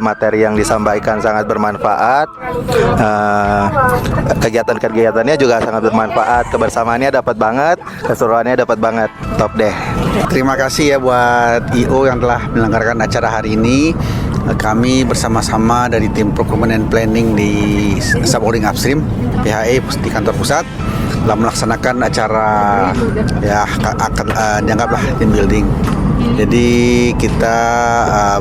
[SPEAKER 3] materi yang disampaikan sangat bermanfaat, kegiatan-kegiatannya juga sangat bermanfaat, kebersamaannya dapat banget, keseruannya dapat banget, top deh.
[SPEAKER 1] Terima kasih ya buat IO yang telah menyelenggarakan acara hari ini. Kami bersama-sama dari tim Procurement and Planning di Subholding Upstream PHE di kantor pusat telah melaksanakan acara ya akan dianggaplah team building. Jadi kita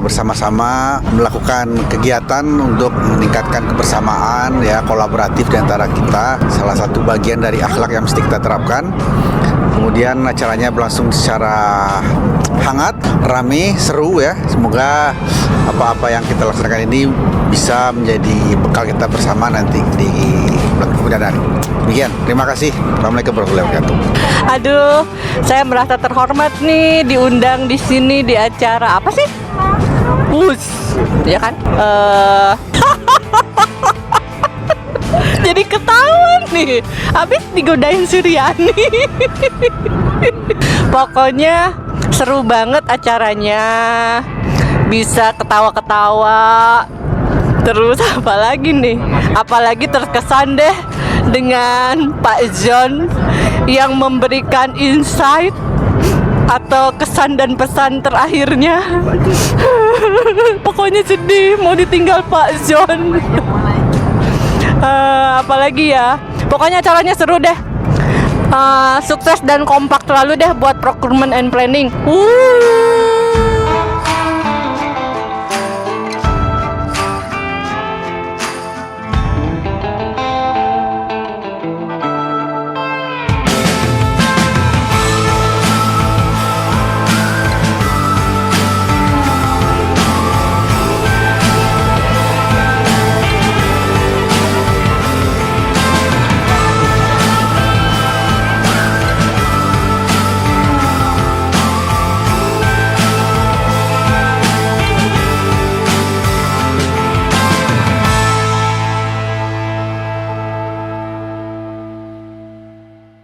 [SPEAKER 1] bersama-sama melakukan kegiatan untuk meningkatkan kebersamaan ya, kolaboratif di antara kita. Salah satu bagian dari akhlak yang mesti kita terapkan. Kemudian acaranya berlangsung secara hangat, rame, seru ya. Semoga apa-apa yang kita laksanakan ini bisa menjadi bekal kita bersama nanti di bulan kemudian. Demikian, terima kasih. Assalamualaikum warahmatullahi wabarakatuh.
[SPEAKER 11] Aduh, saya merasa terhormat nih diundang di sini di acara apa sih? Bus, ya kan? Jadi ketahuan nih, habis digodain Suryani. Pokoknya seru banget acaranya, bisa ketawa-ketawa. Terus apa lagi nih? Apalagi terkesan deh dengan Pak John yang memberikan insight atau kesan dan pesan terakhirnya. Pokoknya sedih mau ditinggal Pak John. Apalagi ya, pokoknya acaranya seru deh. Sukses dan kompak selalu deh buat Procurement and Planning.